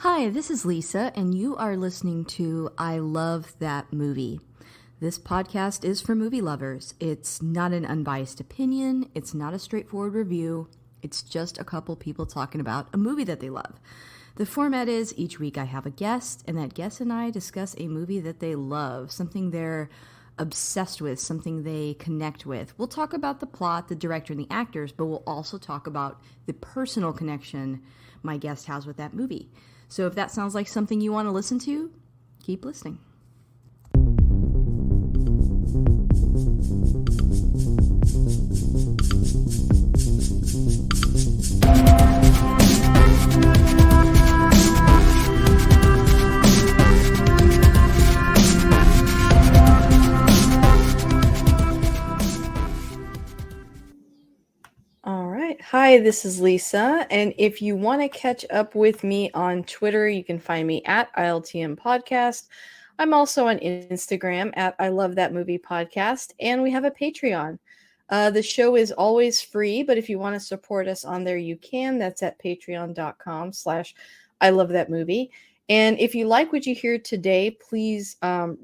Hi, this is Lisa, and you are listening to I Love That Movie. This podcast is for movie lovers. It's not an unbiased opinion, it's not a straightforward review, it's just a couple people talking about a movie that they love. The format is each week I have a guest, and that guest and I discuss a movie that they love, something they're obsessed with, something they connect with. We'll talk about the plot, the director, and the actors, but we'll also talk about the personal connection my guest has with that movie. So if that sounds like something you want to listen to, keep listening. Hi, this is Lisa, and if you want to catch up with me on Twitter, you can find me at ILTM Podcast. I'm also on Instagram at I Love That Movie Podcast, and we have a Patreon. The show is always free, but if you want to support us on there, you can. That's at patreon.com/I Love That Movie. And if you like what you hear today, please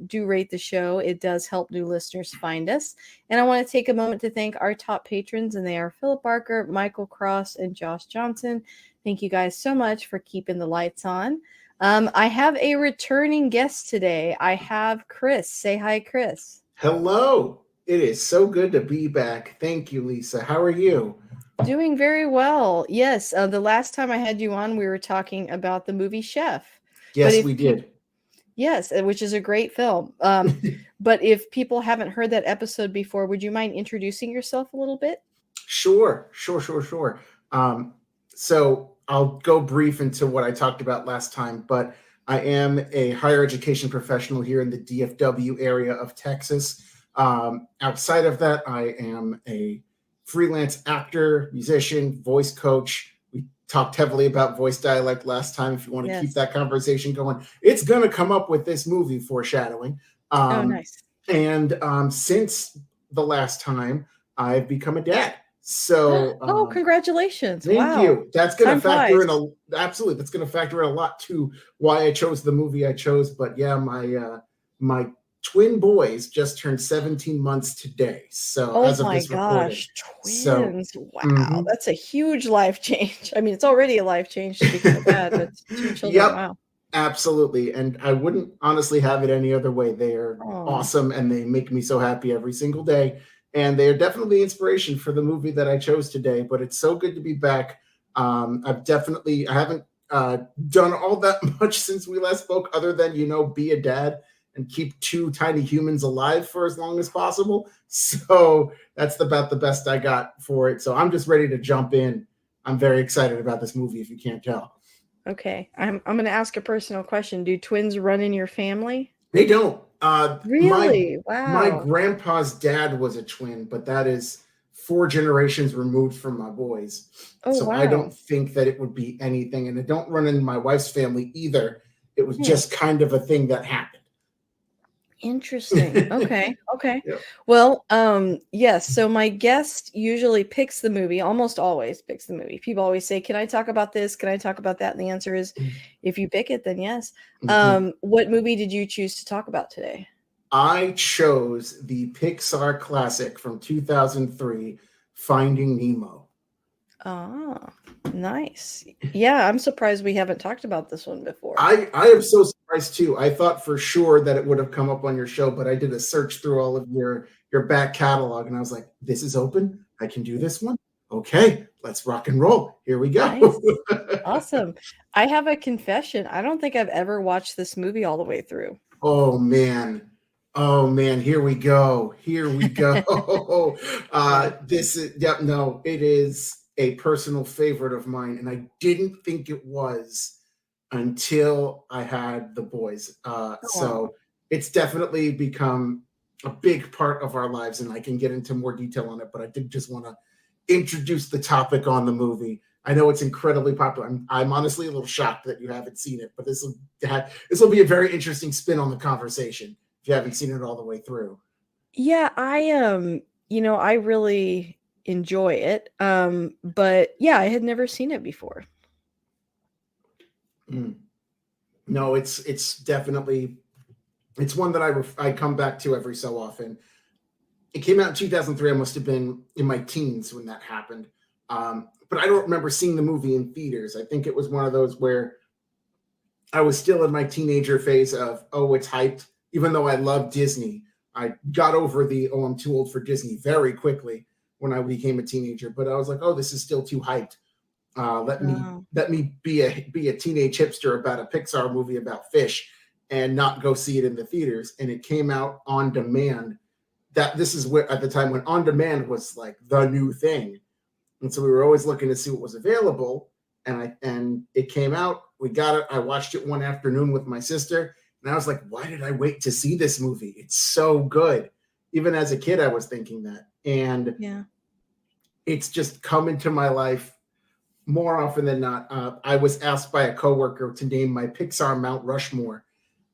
do rate the show. It does help new listeners find us. And I want to take a moment to thank our top patrons, and they are Philip Barker, Michael Cross, and Josh Johnson. Thank you guys so much for keeping the lights on. I have a returning guest today. I have Chris. Say hi, Chris. Hello. It is so good to be back. Thank you, Lisa. How are you? Doing very well. Yes, the last time I had you on, we were talking about the movie Chef. Yes, we did. Yes, which is a great film. But if people haven't heard that episode before, would you mind introducing yourself a little bit? Sure. So I'll go brief into what I talked about last time, but I am a higher education professional here in the DFW area of Texas. Outside of that, I am a freelance actor, musician, voice coach. We talked heavily about voice dialect last time. If you want to keep that conversation going, it's going to come up with this movie foreshadowing. Nice. And since the last time, I've become a dad. So, congratulations! Thank you. That's going to factor in absolutely. That's going to factor in a lot to why I chose the movie I chose. But yeah, my twin boys just turned 17 months today. So as of this recording. Twins! So, wow, that's a huge life change. I mean, it's already a life change to become a dad, but 2 children. Yep. Wow. Absolutely. And I wouldn't honestly have it any other way. They are awesome, and they make me so happy every single day. And they are definitely inspiration for the movie that I chose today. But it's so good to be back. I haven't done all that much since we last spoke, other than, be a dad and keep 2 tiny humans alive for as long as possible. So that's about the best I got for it. So I'm just ready to jump in. I'm very excited about this movie, if you can't tell. Okay. I'm going to ask a personal question. Do twins run in your family? They don't. Really? Wow. My grandpa's dad was a twin, but that is 4 generations removed from my boys. So wow. I don't think that it would be anything. And it don't run in my wife's family either. It was just kind of a thing that happened. Interesting. Okay. Yep. Well, yes. So my guest usually picks the movie, almost always picks the movie. People always say, can I talk about this? Can I talk about that? And the answer is, if you pick it, then yes. What movie did you choose to talk about today? I chose the Pixar classic from 2003, Finding Nemo. Oh, nice. Yeah, I'm surprised we haven't talked about this one before. I am so surprised too. I thought for sure that it would have come up on your show, but I did a search through all of your back catalog, and I was like, this is open. I can do this one. Okay, let's rock and roll. Here we go. Nice. Awesome. I have a confession. I don't think I've ever watched this movie all the way through. Oh man. Here we go. It is a personal favorite of mine, and I didn't think it was until I had the boys. So it's definitely become a big part of our lives, and I can get into more detail on it, but I did just want to introduce the topic on the movie. I know it's incredibly popular. I'm honestly a little shocked that you haven't seen it, but this will be a very interesting spin on the conversation if you haven't seen it all the way through. Yeah, I really enjoy it. But yeah, I had never seen it before. No, it's definitely, it's one that I come back to every so often. It came out in 2003. I must have been in my teens when that happened. But I don't remember seeing the movie in theaters. I think it was one of those where I was still in my teenager phase of, oh, it's hyped. Even though I love Disney, I got over the, oh, I'm too old for Disney very quickly when I became a teenager. But I was like, oh, this is still too hyped. Let me Oh, be a teenage hipster about a Pixar movie about fish and not go see it in the theaters. And it came out on demand. That this is where at the time when on demand was like the new thing, and so we were always looking to see what was available. And it came out. We got it. I watched it one afternoon with my sister, and I was like, "Why did I wait to see this movie? It's so good." Even as a kid, I was thinking that, and yeah. it's just come into my life more often than not. I was asked by a coworker to name my Pixar Mount Rushmore.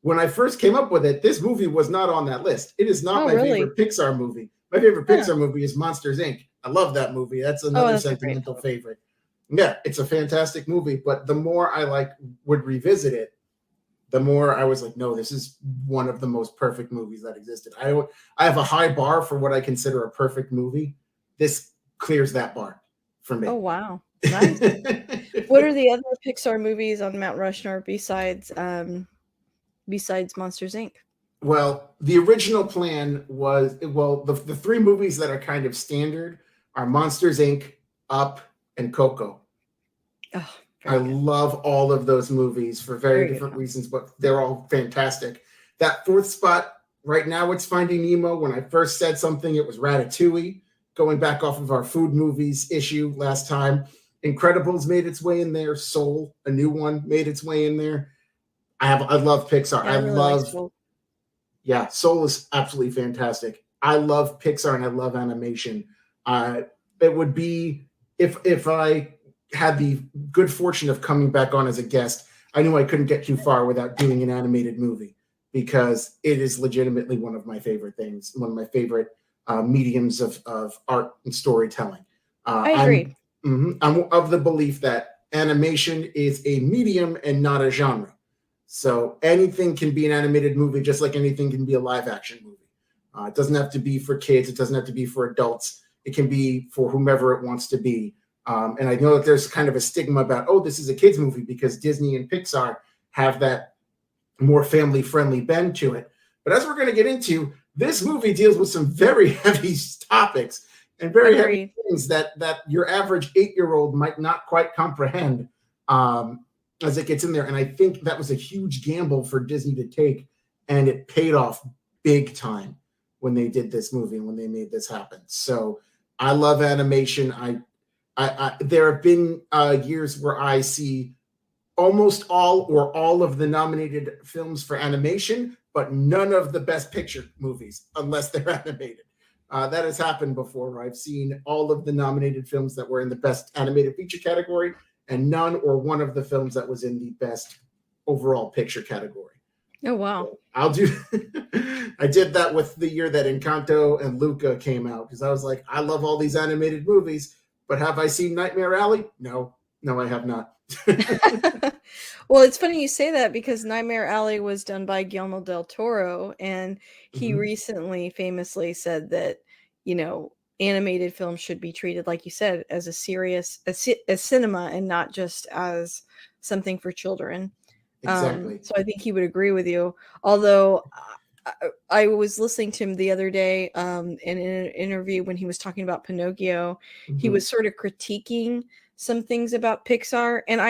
When I first came up with it, this movie was not on that list. It is not Oh, my really? favorite Pixar movie. My favorite Huh. Pixar movie is Monsters Inc. I love that movie. That's Oh, another that's a great sentimental film. favorite. Yeah, it's a fantastic movie. But the more I would revisit it, the more I was like, no, this is one of the most perfect movies that existed. I have a high bar for what I consider a perfect movie. This clears that bar for Oh, me. wow. Nice. What are the other Pixar movies on Mount Rushmore besides Monsters Inc.? Well, the original plan was, well, the three movies that are kind of standard are Monsters Inc., Up, and Coco. Oh, I very good. love all of those movies for very Very good different films. reasons, but they're all fantastic. That fourth spot right now, it's Finding Nemo. When I first said something, it was Ratatouille. Going back off of our food movies issue last time, Incredibles made its way in there. Soul, a new one, made its way in there. I love Pixar. Yeah, I I really like love, Soul. yeah, Soul is absolutely fantastic. I love Pixar and I love animation. Uh, it would be if I had the good fortune of coming back on as a guest, I knew I couldn't get too far without doing an animated movie because it is legitimately one of my favorite things, one of my favorite mediums of art and storytelling. I agree. I'm of the belief that animation is a medium and not a genre. So anything can be an animated movie, just like anything can be a live action movie. It doesn't have to be for kids. It doesn't have to be for adults. It can be for whomever it wants to be. And I know that there's kind of a stigma about, oh, this is a kids movie because Disney and Pixar have that more family friendly bend to it. But as we're going to get into, this movie deals with some very heavy topics and very heavy Agreed. things that your average 8-year-old might not quite comprehend as it gets in there. And I think that was a huge gamble for Disney to take, and it paid off big time when they did this movie and when they made this happen. So I love animation. There have been years where I see almost all or all of the nominated films for animation, but none of the best picture movies unless they're animated. That has happened before, where I've seen all of the nominated films that were in the best animated feature category and none or one of the films that was in the best overall picture category. Oh, wow. So I'll do. I did that with the year that Encanto and Luca came out because I was like, I love all these animated movies, but have I seen Nightmare Alley? No, no, I have not. Well, it's funny you say that because Nightmare Alley was done by Guillermo del Toro, and he Mhm. recently famously said that, you know, animated films should be treated, like you said, as a cinema and not just as something for children. Exactly. So I think he would agree with you. Although I was listening to him the other day in an interview when he was talking about Pinocchio. He Mhm. was sort of critiquing some things about Pixar, and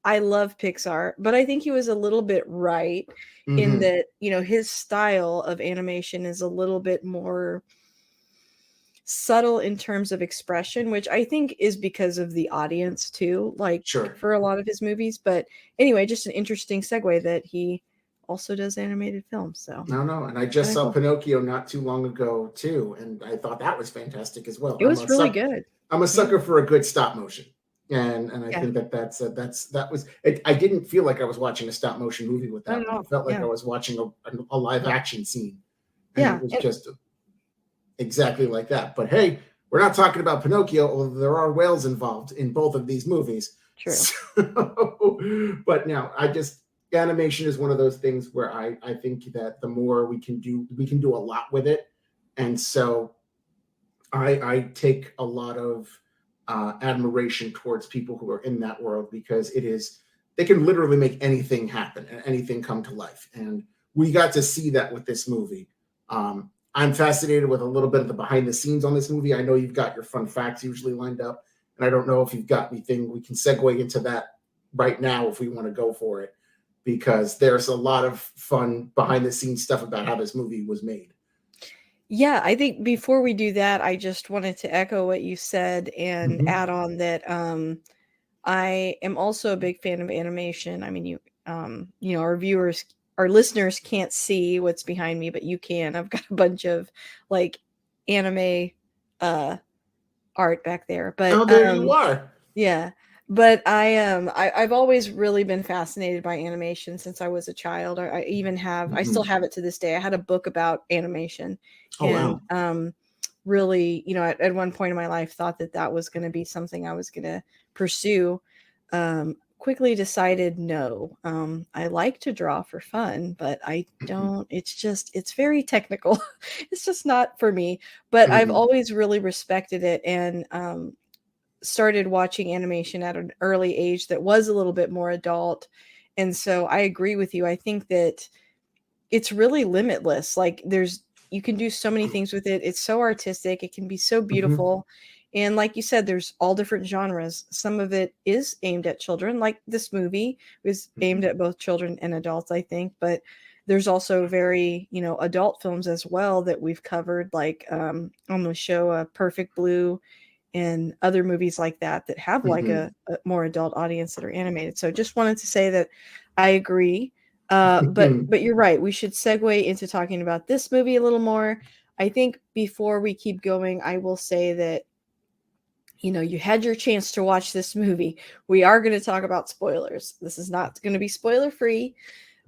I love Pixar, but I think he was a little bit right in Mhm. that, you know, his style of animation is a little bit more subtle in terms of expression, which I think is because of the audience too, like Sure. for a lot of his movies. But anyway, just an interesting segue that he also does animated films. So No, no, and I just kind of saw cool. Pinocchio not too long ago too, and I thought that was fantastic as well. It was really good. I'm a Yeah. sucker for a good stop motion, and I Yeah. think that was it. I didn't feel like I was watching a stop motion movie with Not that at one. It all. felt like I Yeah. was watching a live action scene, and it Yeah. was just exactly like that. But hey, we're not talking about Pinocchio, although there are whales involved in both of these movies. True. So, but now I just animation is one of those things where I think that the more we can do a lot with it. And so I take a lot of admiration towards people who are in that world, because they can literally make anything happen and anything come to life. And we got to see that with this movie. I'm fascinated with a little bit of the behind the scenes on this movie. I know you've got your fun facts usually lined up, and I don't know if you've got anything we can segue into that right now if we want to go for it, because there's a lot of fun behind the scenes stuff about how this movie was made. Yeah, I think before we do that, I just wanted to echo what you said and Mm-hmm. add on that I am also a big fan of animation. I mean, our listeners can't see what's behind me, but you can. I've got a bunch of like anime uh art back there. Oh, But there you are. yeah. But I've always really been fascinated by animation since I was a child. I still Mm-hmm. have it to this day. I had a book about animation, Oh and wow. really, at one point in my life thought that that was going to be something I was going to pursue. Quickly decided no. I like to draw for fun, but I Mm-hmm. don't. It's very technical. It's just not for me. But I've Mm-hmm. always really respected it, and started watching animation at an early age that was a little bit more adult. And so I agree with you. I think that it's really limitless. Like you can do so many things with it. It's so artistic. It can be so Mm-hmm. beautiful. And like you said, there's all different genres. Some of it is aimed at children, like this movie was aimed at both children and adults, I think. But there's also very, adult films as well that we've covered, like on the show Perfect Blue and other movies like that that have like Mm-hmm. a more adult audience that are animated. So just wanted to say that I agree. Mm-hmm. But you're right. We should segue into talking about this movie a little more. I think before we keep going, I will say that you had your chance to watch this movie. We are going to talk about spoilers. This is not going to be spoiler free,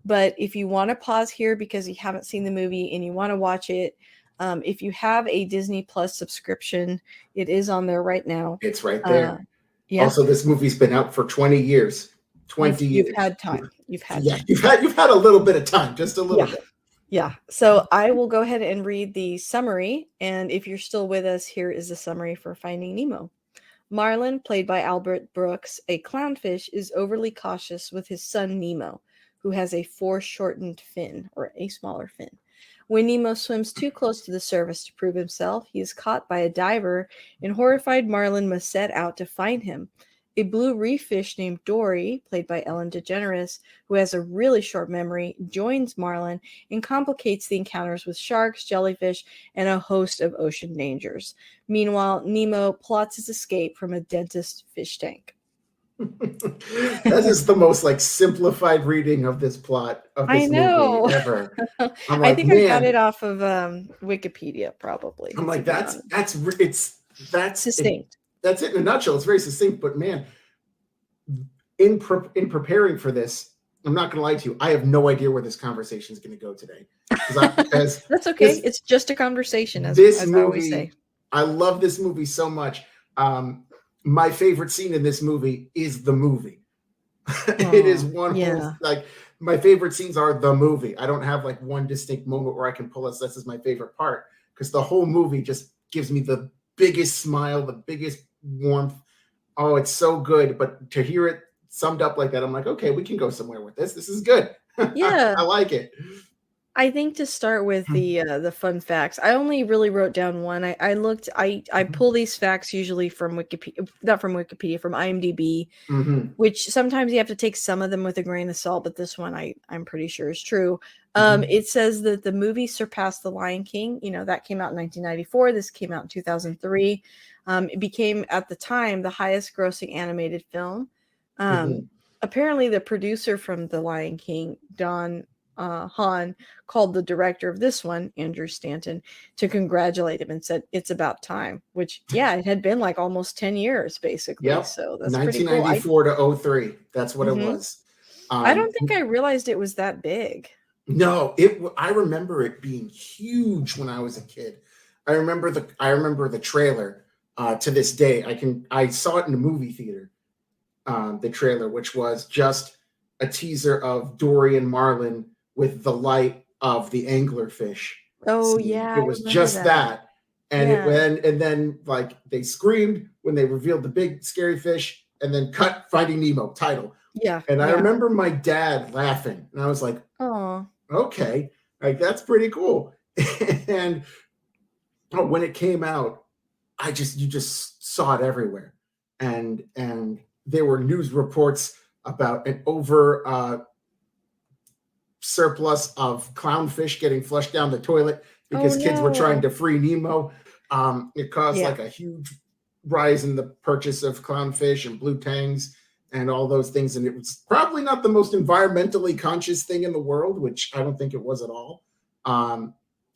but if you want to pause here because you haven't seen the movie and you want to watch it, if you have a Disney Plus subscription, it is on there right now. It's right Uh, there. yeah, Also, this movie's been out for 20 years. you've 20 you've years. had time. You've had Yeah, time. you've had a little bit of time, just a little Yeah, bit. yeah. So I will go ahead and read the summary, and if you're still with us, here is the summary for Finding Nemo. Marlin, played by Albert Brooks, a clownfish, is overly cautious with his son Nemo, who has a foreshortened fin, or a smaller fin. When Nemo swims too close to the surface to prove himself, he is caught by a diver, and horrified Marlin must set out to find him. A blue reef fish named Dory, played by Ellen DeGeneres, who has a really short memory, joins Marlin and complicates the encounters with sharks, jellyfish, and a host of ocean dangers. Meanwhile, Nemo plots his escape from a dentist fish tank. That is the most like simplified reading of this plot of I this movie know. ever. I'm I like, think I got it man, off of Wikipedia, probably, I'm to like, be that's honest. that's it's that's it, Succinct. that's it in a nutshell. It's very succinct, but man, in preparing for this, I'm not gonna lie to you, I have no idea where this conversation is gonna go today. Because That's okay. this It's just a conversation, as this I always say. movie, I love this movie so much. My favorite scene in this movie is the movie. It is Oh, one whole, yeah. like, my favorite scenes are the movie. I don't have like one distinct moment where I can pull this is my favorite part, because the whole movie just gives me the biggest smile, the biggest warmth. Oh, it's so good. But to hear it summed up like that, I'm like, okay, we can go somewhere with this. This is good. Yeah. I like it. I think to start with the fun facts, I only really wrote down one. I pull these facts usually from Wikipedia, not from Wikipedia, from IMDb, Mm-hmm. which sometimes you have to take some of them with a grain of salt, but this one I'm pretty sure is true. Mm-hmm. It says that the movie surpassed The Lion King. That came out in 1994. This came out in 2003. It became at the time the highest grossing animated film. Um, Mm-hmm. Apparently, the producer from The Lion King, Don Hahn, called the director of this one, Andrew Stanton, to congratulate him and said, "It's about time," which, yeah, it had been like almost 10 years, basically. Yep. So that's pretty cool. 1994 to '03. That's what it Mhm. was. I don't think I realized it was that big. No, I remember it being huge when I was a kid. I remember the trailer to this day. I saw it in the movie theater. The trailer, which was just a teaser of Dory and Marlin with the light of the anglerfish Oh scene. yeah, It I was remember just that. that. And it Yeah. went, and then like they screamed when they revealed the big scary fish, and then cut Finding Nemo title. Yeah. And I Yeah. remember my dad laughing, and I was like, Oh. okay, like that's pretty cool. And when it came out, you just saw it everywhere, and there were news reports about an over surplus of clownfish getting flushed down the toilet Oh because kids were trying no. to free Nemo. It caused Yeah. like a huge rise in the purchase of clownfish and blue tangs and all those things. And it was probably not the most environmentally conscious thing in the world, which I don't think it was at all. But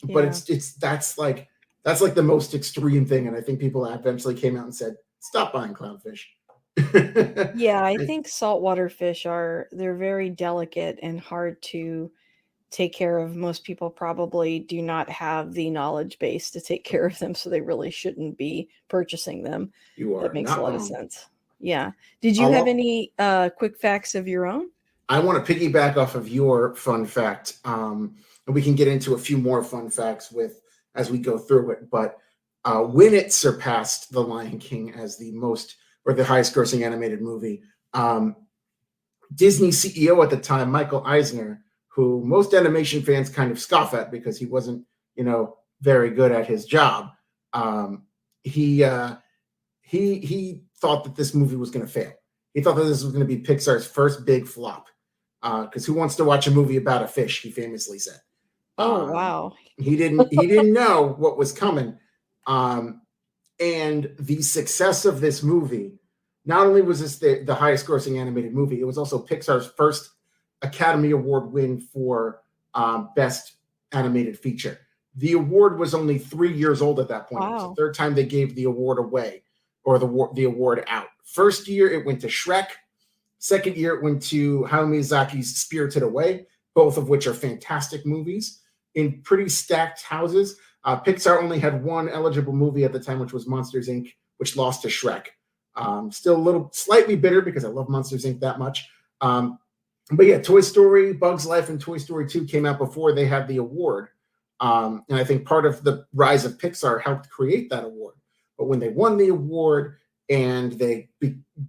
Yeah. that's like the most extreme thing. And I think people eventually came out and said, stop buying clownfish. Yeah, I think saltwater fish they're very delicate and hard to take care of. Most people probably do not have the knowledge base to take care of them, so they really shouldn't be purchasing them. You That are makes a not lot of wrong. sense. Yeah. Did you have I'll, any quick facts of your own? I want to piggyback off of your fun fact, and we can get into a few more fun facts with as we go through it. But when it surpassed The Lion King as the most or the highest grossing animated movie, Disney CEO at the time, Michael Eisner, who most animation fans kind of scoff at because he wasn't, very good at his job, um, he he thought that this movie was going to fail. He thought that this was going to be Pixar's first big flop. Because who wants to watch a movie about a fish? He famously said. Oh, Um, wow. he didn't know what was coming. And the success of this movie, not only was this the highest grossing animated movie, it was also Pixar's first Academy Award win for best animated feature. The award was only 3 years old at that point. It was the Wow. third time they gave the award away or the award out. First year it went to Shrek. Second year, it went to Hayao Miyazaki's Spirited Away, both of which are fantastic movies in pretty stacked houses. Pixar only had one eligible movie at the time, which was Monsters Inc., which lost to Shrek. Still a little slightly bitter because I love Monsters Inc. that much. But yeah, Toy Story, Bugs Life, and Toy Story 2 came out before they had the award. And I think part of the rise of Pixar helped create that award. But when they won the award, and they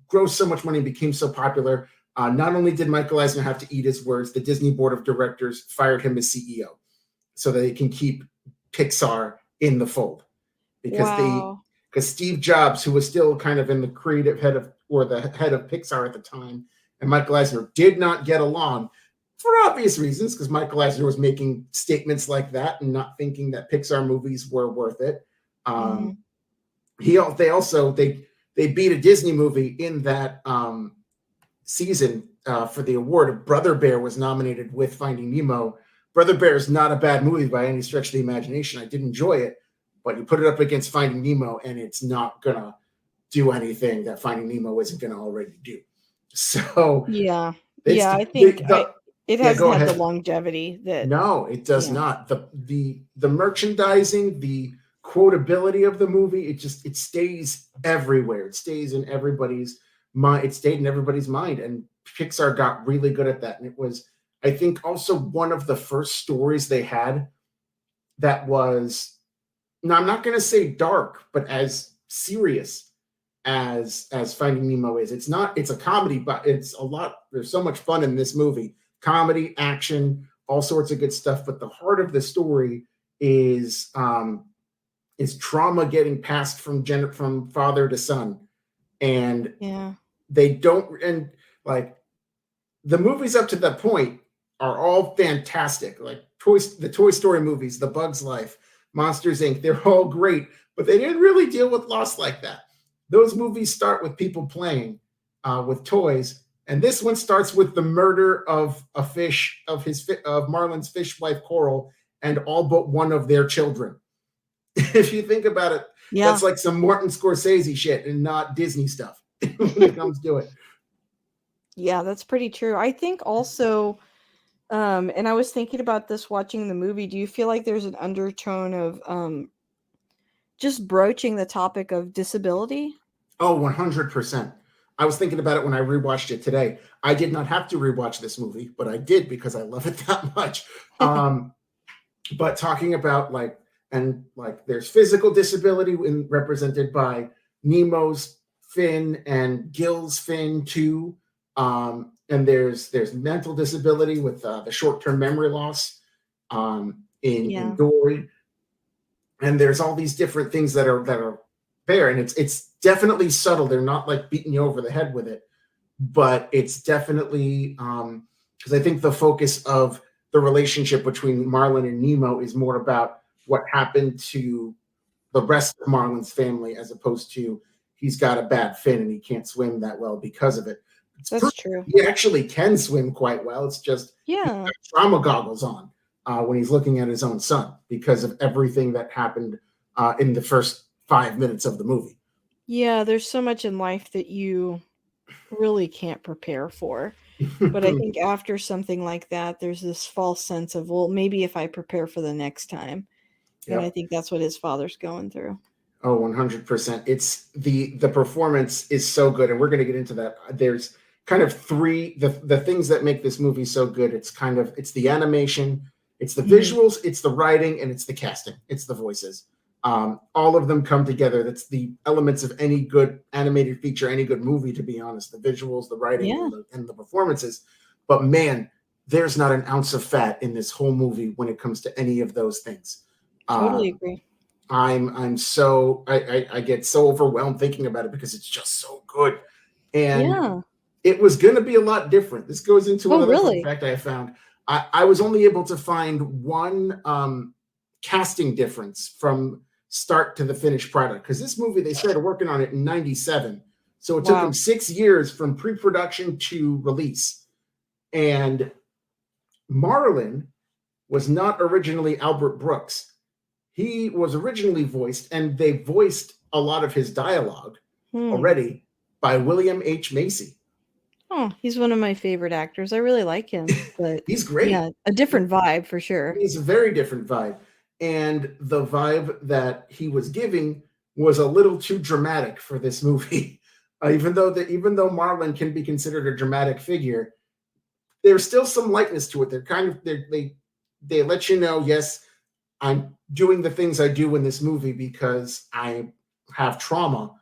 grossed so much money and became so popular. Not only did Michael Eisner have to eat his words, the Disney board of directors fired him as CEO so that they can keep Pixar in the fold. Because Wow. Steve Jobs, who was still kind of in the creative head of or the head of Pixar at the time, and Michael Eisner did not get along for obvious reasons, because Michael Eisner was making statements like that and not thinking that Pixar movies were worth it. Mhm. They beat a Disney movie in that season for the award. Brother Bear was nominated with Finding Nemo. Brother Bear is not a bad movie by any stretch of the imagination. I did enjoy it, but you put it up against Finding Nemo, and it's not gonna do anything that Finding Nemo isn't gonna already do. So Yeah. it's Yeah, I think it yeah. hasn't Go had the ahead. longevity that No, it does yeah. not. The merchandising, the quotability of the movie, it stays everywhere. It stays in everybody's mind. It stayed in everybody's mind, and Pixar got really good at that. And it was, I think, also one of the first stories they had that was. Now, I'm not going to say dark, but as serious as Finding Nemo is. It's not. It's a comedy, but it's a lot. There's so much fun in this movie. Comedy, action, all sorts of good stuff. But the heart of the story is trauma getting passed from father to son, and Yeah. they don't and like the movies up to that point are all fantastic. Like the Toy Story movies, the Bugs Life, Monsters Inc. They're all great, but they didn't really deal with loss like that. Those movies start with people playing with toys, and this one starts with the murder of a fish of Marlin's fish wife Coral and all but one of their children. If you think about it, Yeah. that's like some Martin Scorsese shit and not Disney stuff when it comes to it. Yeah, that's pretty true. I think also and I was thinking about this watching the movie. Do you feel like there's an undertone of just broaching the topic of disability? Oh, 100%. I was thinking about it when I rewatched it today. I did not have to rewatch this movie, but I did because I love it that much. But talking about there's physical disability represented by Nemo's fin and Gil's fin too. And there's mental disability with the short-term memory loss in Dory. And there's all these different things that are there, and it's definitely subtle. They're not like beating you over the head with it, but it's definitely because I think the focus of the relationship between Marlin and Nemo is more about what happened to the rest of Marlin's family, as opposed to he's got a bad fin and he can't swim that well because of it. That's true. He actually can swim quite well. It's just he's got trauma goggles on when he's looking at his own son because of everything that happened in the first 5 minutes of the movie. Yeah, there's so much in life that you really can't prepare for. But I think after something like that, there's this false sense of, well, maybe if I prepare for the next time. And I think that's what his father's going through. Oh, 100%. It's the performance is so good, and we're going to get into that. There's kind of the things that make this movie so good. It's the animation, it's the visuals, it's the writing, and it's the casting. It's the voices. All of them come together. That's the elements of any good animated feature, any good movie, to be honest. The visuals, the writing, and the performances. But man, there's not an ounce of fat in this whole movie when it comes to any of those things. Totally agree. I get so overwhelmed thinking about it because it's just so good. And it was going to be a lot different. This goes into another fun fact I found. I was only able to find one casting difference from start to the finished product, because this movie, they started working on it in 97. So it took them 6 years from pre-production to release. And Marlin was not originally Albert Brooks. He was originally voiced, and they voiced a lot of his dialogue already by William H. Macy. Oh, he's one of my favorite actors. I really like him. But he's great. Yeah, a different vibe for sure. He's a very different vibe. And the vibe that he was giving was a little too dramatic for this movie. Even though Marlin can be considered a dramatic figure, there's still some lightness to it. They let you know, yes, I'm doing the things I do in this movie because I have trauma,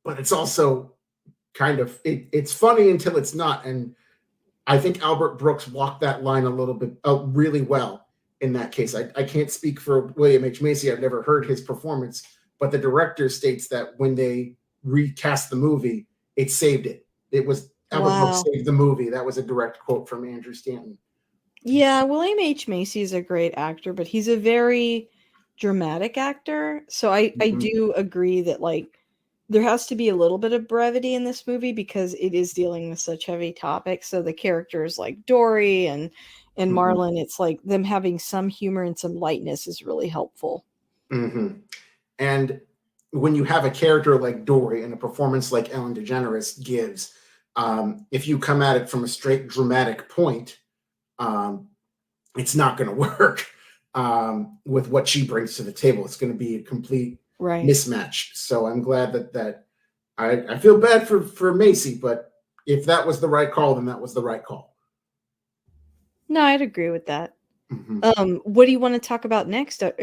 but it's also it's funny until it's not. And I think Albert Brooks walked that line a little bit really well in that case. I can't speak for William H. Macy. I've never heard his performance, but the director states that when they recast the movie, it saved it. It was Albert Brooks saved the movie. That was a direct quote from Andrew Stanton. Yeah, William H. Macy is a great actor, but he's a very dramatic actor. So I do agree that there has to be a little bit of brevity in this movie because it is dealing with such heavy topics. So the characters like Dory and Marlin, it's like them having some humor and some lightness is really helpful. And when you have a character like Dory and a performance like Ellen DeGeneres gives, if you come at it from a straight dramatic point, it's not going to work with what she brings to the table. It's going to be a complete mismatch. So I'm glad that I feel bad for Macy, but if that was the right call, then that was the right call. No, I'd agree with that. What do you want to talk about next? Are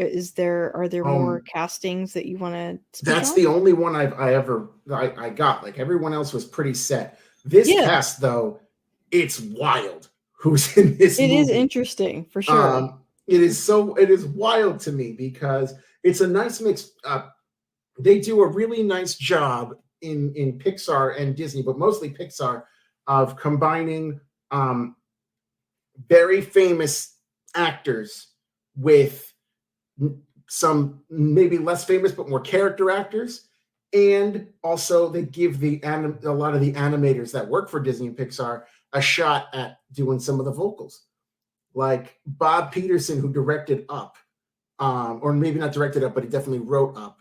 there more castings that you want to speak That's on? the only one I got. Like everyone else was pretty set. This cast, though, it's wild who's in this movie. It is interesting for sure. It is wild to me because it's a nice mix. They do a really nice job in Pixar and Disney, but mostly Pixar, of combining very famous actors with some maybe less famous but more character actors. And also they give a lot of the animators that work for Disney and Pixar a shot at doing some of the vocals. Like Bob Peterson, who directed Up, or maybe not directed Up, but he definitely wrote Up,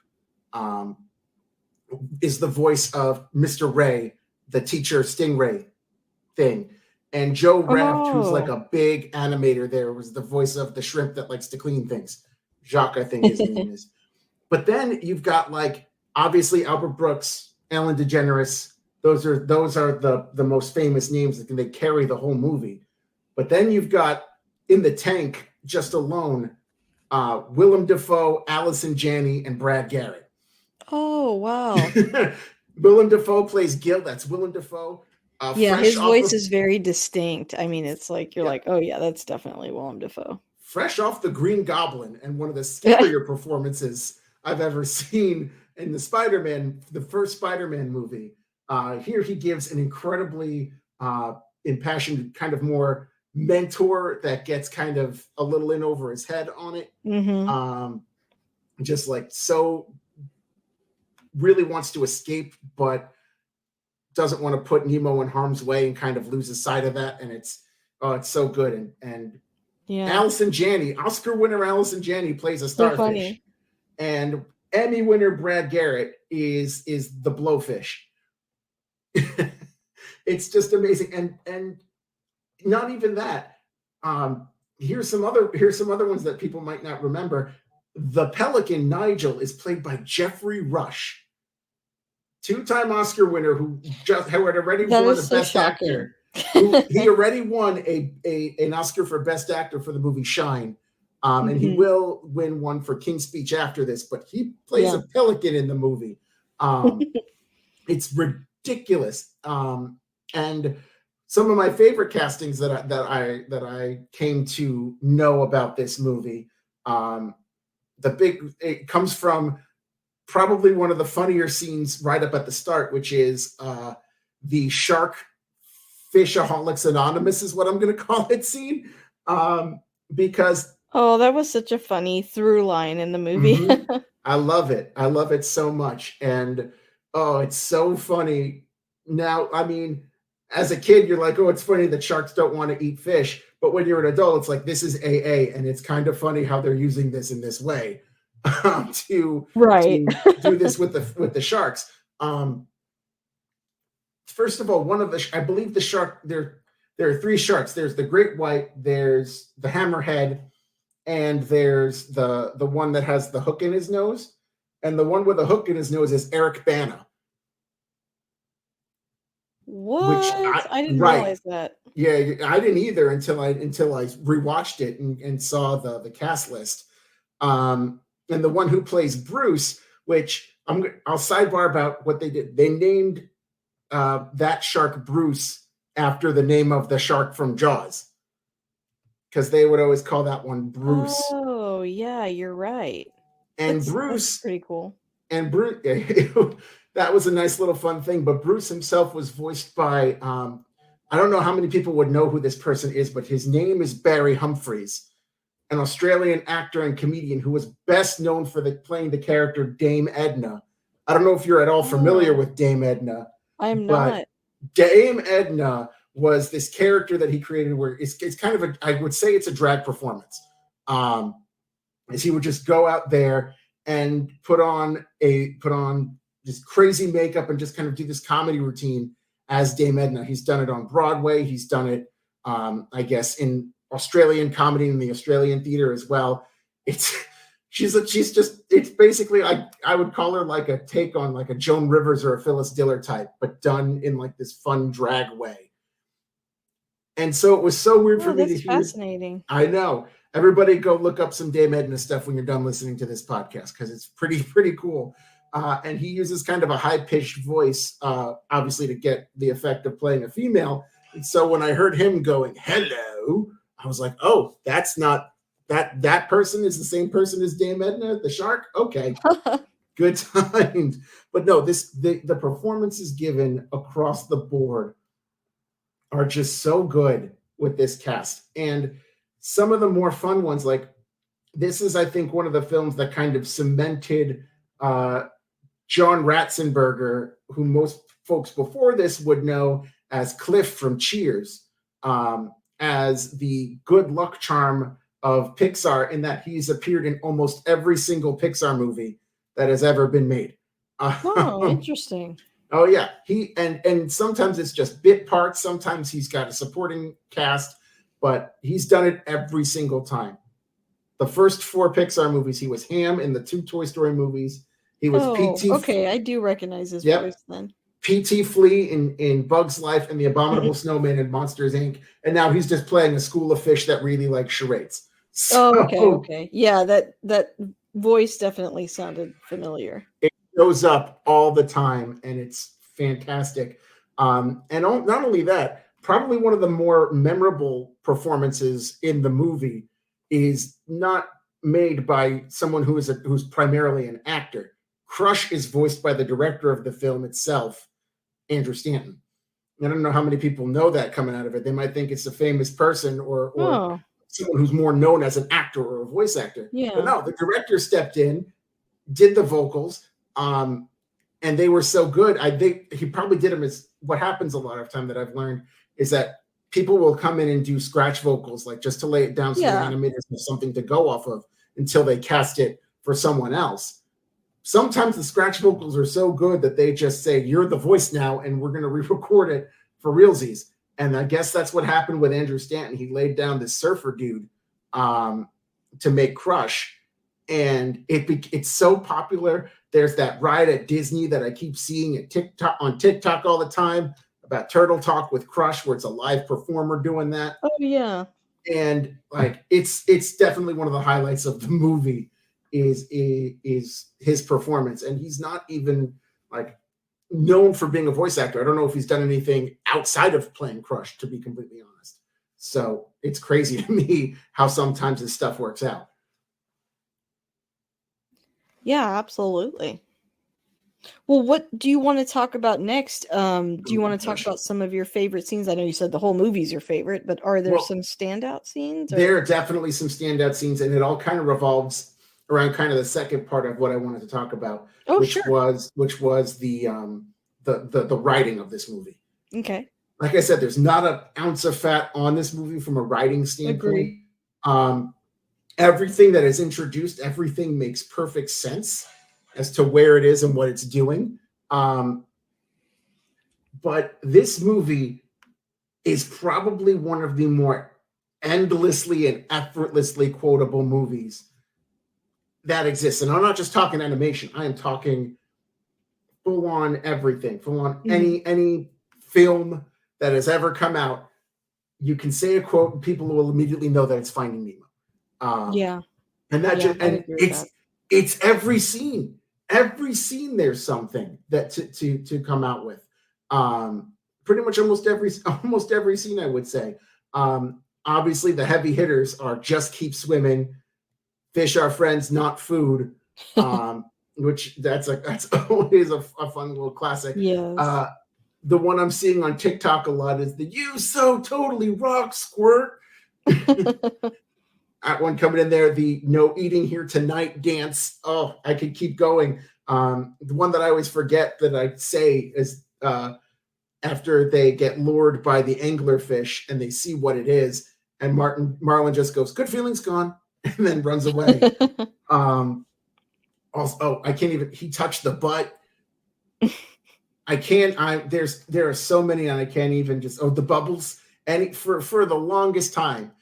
is the voice of Mr. Ray, the teacher Stingray thing. And Joe Raft, who's like a big animator there, was the voice of the shrimp that likes to clean things. Jacques, I think his name is. But then you've got obviously Albert Brooks, Ellen DeGeneres, those are the most famous names that they carry the whole movie. But then you've got in the tank just alone Willem Dafoe, Allison Janney, and Brad Garrett. Oh, wow. Willem Dafoe plays Gil. That's Willem Dafoe. Yeah, his voice is very distinct. I mean, it's like you're like, oh yeah, that's definitely Willem Dafoe. Fresh off the Green Goblin, and one of the scarier performances I've ever seen in the first Spider-Man movie. Here he gives an incredibly impassioned, kind of more mentor that gets kind of a little in over his head on it. Mm-hmm. Just like so really wants to escape, but doesn't want to put Nemo in harm's way and kind of loses sight of that. And it's so good. And yeah. Allison Janney, Oscar winner Allison Janney plays a starfish. So funny. And Emmy winner Brad Garrett is the blowfish. It's just amazing. And not even that. Here's some other ones that people might not remember. The pelican Nigel is played by Jeffrey Rush, two-time Oscar winner who had already won the Best Actor. He already won an Oscar for Best Actor for the movie Shine. And he will win one for King's Speech after this, but he plays a pelican in the movie. It's ridiculous. And some of my favorite castings that I came to know about this movie, it comes from probably one of the funnier scenes right up at the start, which is the shark Fishaholics Anonymous is what I'm going to call it scene, because that was such a funny through line in the movie. Mm-hmm. I love it so much, and it's so funny. Now, I mean, as a kid, you're like, it's funny that sharks don't want to eat fish, but when you're an adult, it's like, this is AA, and it's kind of funny how they're using this in this way to do this with the sharks. First of all, I believe the shark, there are three sharks. There's the great white, there's the hammerhead, and there's the one that has the hook in his nose. And the one with the hook in his nose is Eric Bana. What? I didn't realize that. Yeah, I didn't either until I rewatched it and saw the cast list. And the one who plays Bruce, which I'll sidebar about what they did. They named that shark Bruce after the name of the shark from Jaws, because they would always call that one Bruce. Oh yeah, you're right. And that's pretty cool. And Bruce, that was a nice little fun thing. But Bruce himself was voiced by I don't know how many people would know who this person is, but his name is Barry Humphries, an Australian actor and comedian who was best known for playing the character Dame Edna. I don't know if you're at all familiar with Dame Edna. I am not. Dame Edna was this character that he created where it's kind of I would say it's a drag performance. As he would just go out there and put on this crazy makeup and just kind of do this comedy routine as Dame Edna. He's done it on Broadway. He's done it, I guess, in Australian comedy in the Australian theater as well. It's basically, I would call her like a take on like a Joan Rivers or a Phyllis Diller type, but done in like this fun drag way. And so it was so weird for me to hear. That's fascinating. I know. Everybody go look up some Dame Edna stuff when you're done listening to this podcast, because it's pretty cool. And he uses kind of a high-pitched voice, obviously to get the effect of playing a female. And so when I heard him going, hello, I was like, oh, that's not, that person is the same person as Dame Edna, the shark? Okay, good times. But no, the performances given across the board are just so good with this cast. And some of the more fun ones, like this is, I think, one of the films that kind of cemented John Ratzenberger, who most folks before this would know as Cliff from Cheers, as the good luck charm of Pixar, in that he's appeared in almost every single Pixar movie that has ever been made. Oh, interesting. Oh yeah, he and sometimes it's just bit parts. Sometimes he's got a supporting cast, but he's done it every single time. The first 4 Pixar movies, he was Ham. In the 2 Toy Story movies, he was P.T. Okay, I do recognize his voice then. P.T. Flea in Bug's Life and the Abominable Snowman in Monsters Inc. And now he's just playing a school of fish that really like charades. Oh, okay, So okay. Yeah, that voice definitely sounded familiar. it shows up all the time, and it's fantastic. Not only that, probably one of the more memorable performances in the movie is not made by someone who's primarily an actor. Crush is voiced by the director of the film itself, Andrew Stanton. I don't know how many people know that coming out of it. They might think it's a famous person or Oh, someone who's more known as an actor or a voice actor. But yeah. no, the director stepped in, did the vocals, and they were so good. I think he probably did them as what happens a lot of time that I've learned is that people will come in and do scratch vocals, like just to lay it down so the Yeah. animators have something to go off of until they cast it for someone else. Sometimes the scratch vocals are so good that they just say, "You're the voice now, and we're going to re-record it for realsies." And I guess that's what happened with Andrew Stanton. He laid down this surfer dude to make Crush, and it's so popular. There's that ride at Disney that I keep seeing at TikTok all the time about Turtle Talk with Crush, where it's a live performer doing that. Oh, yeah. And like it's definitely one of the highlights of the movie is his performance, and he's not even like known for being a voice actor. I don't know if he's done anything outside of playing Crush, to be completely honest. So it's crazy to me how sometimes this stuff works out. Yeah, absolutely. Well, what do you want to talk about next? Do you want to talk about some of your favorite scenes? I know you said the whole movie's your favorite, but are there some standout scenes? There are definitely some standout scenes, and it all kind of revolves around kind of the second part of what I wanted to talk about, which was the writing of this movie. Okay. Like I said, there's not an ounce of fat on this movie from a writing standpoint. Everything that is introduced, everything makes perfect sense as to where it is and what it's doing. But this movie is probably one of the more endlessly and effortlessly quotable movies that exists. And I'm not just talking animation. I am talking full on everything, full on any film that has ever come out. You can say a quote and people will immediately know that it's Finding Nemo. And it's every scene. Every scene there's something that to come out with. Pretty much almost every scene, I would say. Obviously the heavy hitters are just keep swimming, fish are friends, not food. Which that's always a fun little classic. Yes. The one I'm seeing on TikTok a lot is the "You so totally rock, squirt." That one coming in there, the "No eating here tonight" dance. Oh, I could keep going. The one that I always forget that I say is after they get lured by the anglerfish and they see what it is, and Marlin just goes, "Good feelings gone," and then runs away. Also, I can't even. He touched the butt. I can't. There are so many, and I can't even just. Oh, the bubbles. And for the longest time,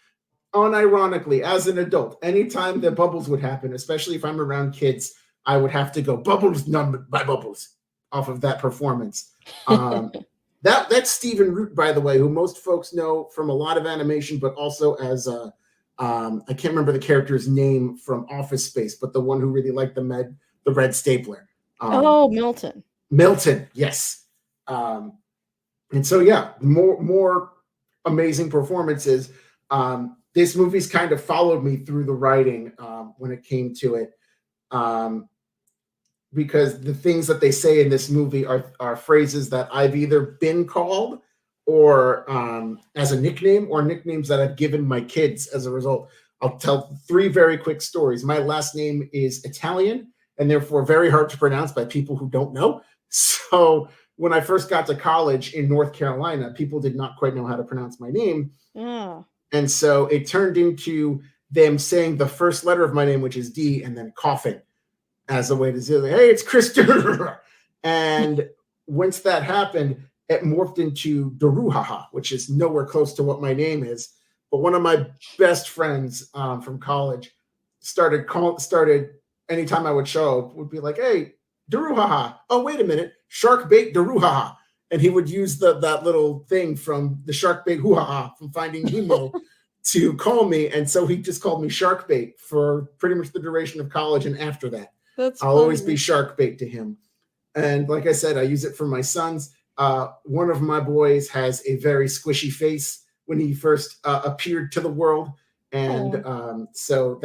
unironically, as an adult, anytime that bubbles would happen, especially if I'm around kids, I would have to go bubbles numbered by bubbles off of that performance. That's Stephen Root, by the way, who most folks know from a lot of animation, but also as I can't remember the character's name from Office Space, but the one who really liked the red stapler. Milton. Milton, yes. And so yeah, more amazing performances. This movie's kind of followed me through the writing when it came to it. Because the things that they say in this movie are phrases that I've either been called or as a nickname, or nicknames that I've given my kids as a result. I'll tell 3 very quick stories. My last name is Italian and therefore very hard to pronounce by people who don't know. So when I first got to college in North Carolina, people did not quite know how to pronounce my name. Yeah. And so it turned into them saying the first letter of my name, which is D, and then coughing as a way to say, "Hey, it's Christopher." And once that happened, it morphed into Daruhaha, which is nowhere close to what my name is. But one of my best friends from college started anytime I would show up would be like, "Hey, Daruhaha. Oh, wait a minute. Shark bait Daruhaha. And he would use that little thing from the shark bait hoo-ha-ha from Finding Nemo to call me. And so he just called me Shark Bait for pretty much the duration of college. And after that, That's I'll always be funny. Shark Bait to him. And like I said, I use it for my sons. One of my boys has a very squishy face when he first appeared to the world. And so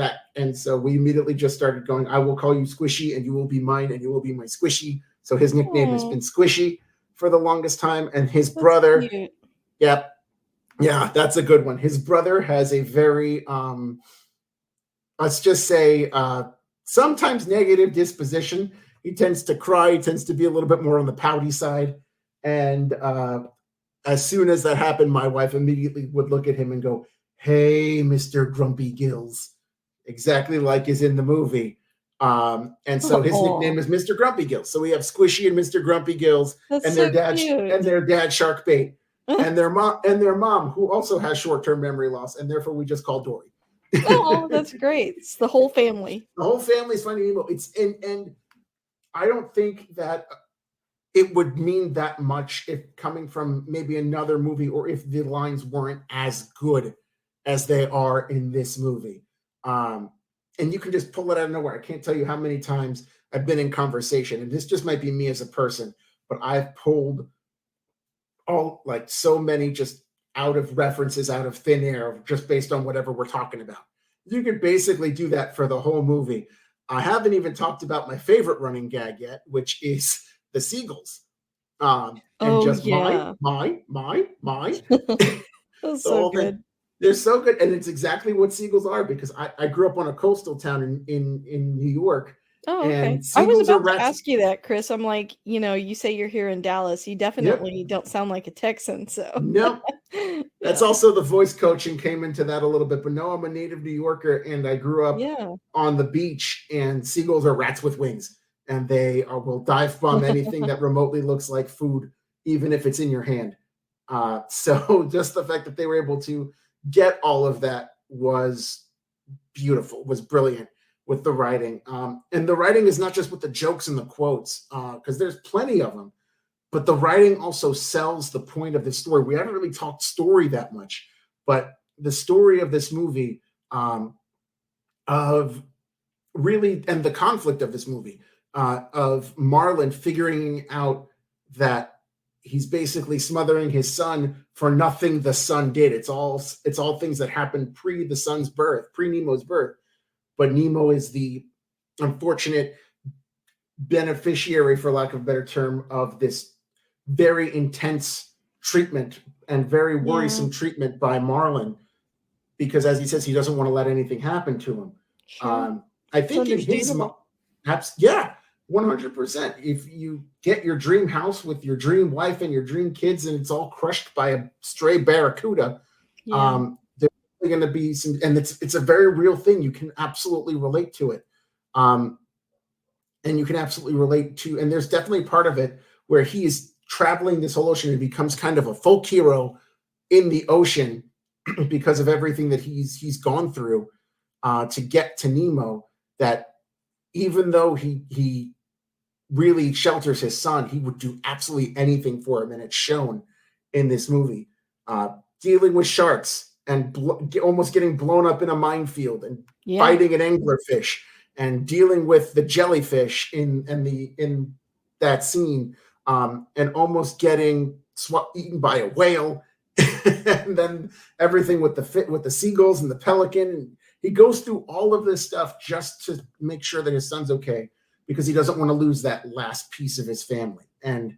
we immediately just started going, I will call you Squishy and you will be mine and you will be my Squishy. So his nickname has been Squishy for the longest time. And his brother, cute. Yep. Yeah, that's a good one. His brother has a very, let's just say, sometimes negative disposition. He tends to cry. He tends to be a little bit more on the pouty side. And as soon as that happened, my wife immediately would look at him and go, "Hey, Mr. Grumpy Gills," exactly like is in the movie. And so his nickname is Mr. Grumpy Gills. So we have Squishy and Mr. Grumpy Gills, That's and so cute. their dad Shark Bait, and their mom who also has short-term memory loss, and therefore we just call Dory. Oh, that's great. It's the whole family. The whole family's Finding Nemo. It's and I don't think that it would mean that much if coming from maybe another movie or if the lines weren't as good as they are in this movie. And you can just pull it out of nowhere. I can't tell you how many times I've been in conversation, and this just might be me as a person, but I've pulled like so many just out of references, out of thin air, just based on whatever we're talking about. You could basically do that for the whole movie. I haven't even talked about my favorite running gag yet, which is the seagulls. And just yeah. my. That's so good. They're so good. And it's exactly what seagulls are, because I grew up on a coastal town in New York. Oh, okay. And I was seagulls are about to rats. ask you that, Chris. I'm like, you say you're here in Dallas. You definitely don't sound like a Texan, so. No. That's also the voice coaching came into that a little bit. But no, I'm a native New Yorker, and I grew up on the beach, and seagulls are rats with wings. And they will dive bomb anything that remotely looks like food, even if it's in your hand. So just the fact that they were able to get all of that was beautiful, was brilliant with the writing. And the writing is not just with the jokes and the quotes, because there's plenty of them, but the writing also sells the point of the story. We haven't really talked story that much, but the story of this movie, of really, and the conflict of this movie, of Marlin figuring out that he's basically smothering his son for nothing the son did. It's all things that happened pre the son's birth, pre Nemo's birth. But Nemo is the unfortunate beneficiary, for lack of a better term, of this very intense treatment and very worrisome treatment by Marlin, because, as he says, he doesn't want to let anything happen to him. Sure. I think in his, 100%. If you get your dream house with your dream wife and your dream kids, and it's all crushed by a stray barracuda, there's going to be some, and it's a very real thing. You can absolutely relate to it, and you can absolutely relate to. And there's definitely part of it where he is traveling this whole ocean and becomes kind of a folk hero in the ocean because of everything that he's gone through to get to Nemo. That even though he really shelters his son, he would do absolutely anything for him, and it's shown in this movie. Dealing with sharks and almost getting blown up in a minefield, and fighting an anglerfish, and dealing with the jellyfish in that scene, and almost getting eaten by a whale, and then everything with the seagulls and the pelican. And he goes through all of this stuff just to make sure that his son's okay, because he doesn't want to lose that last piece of his family. And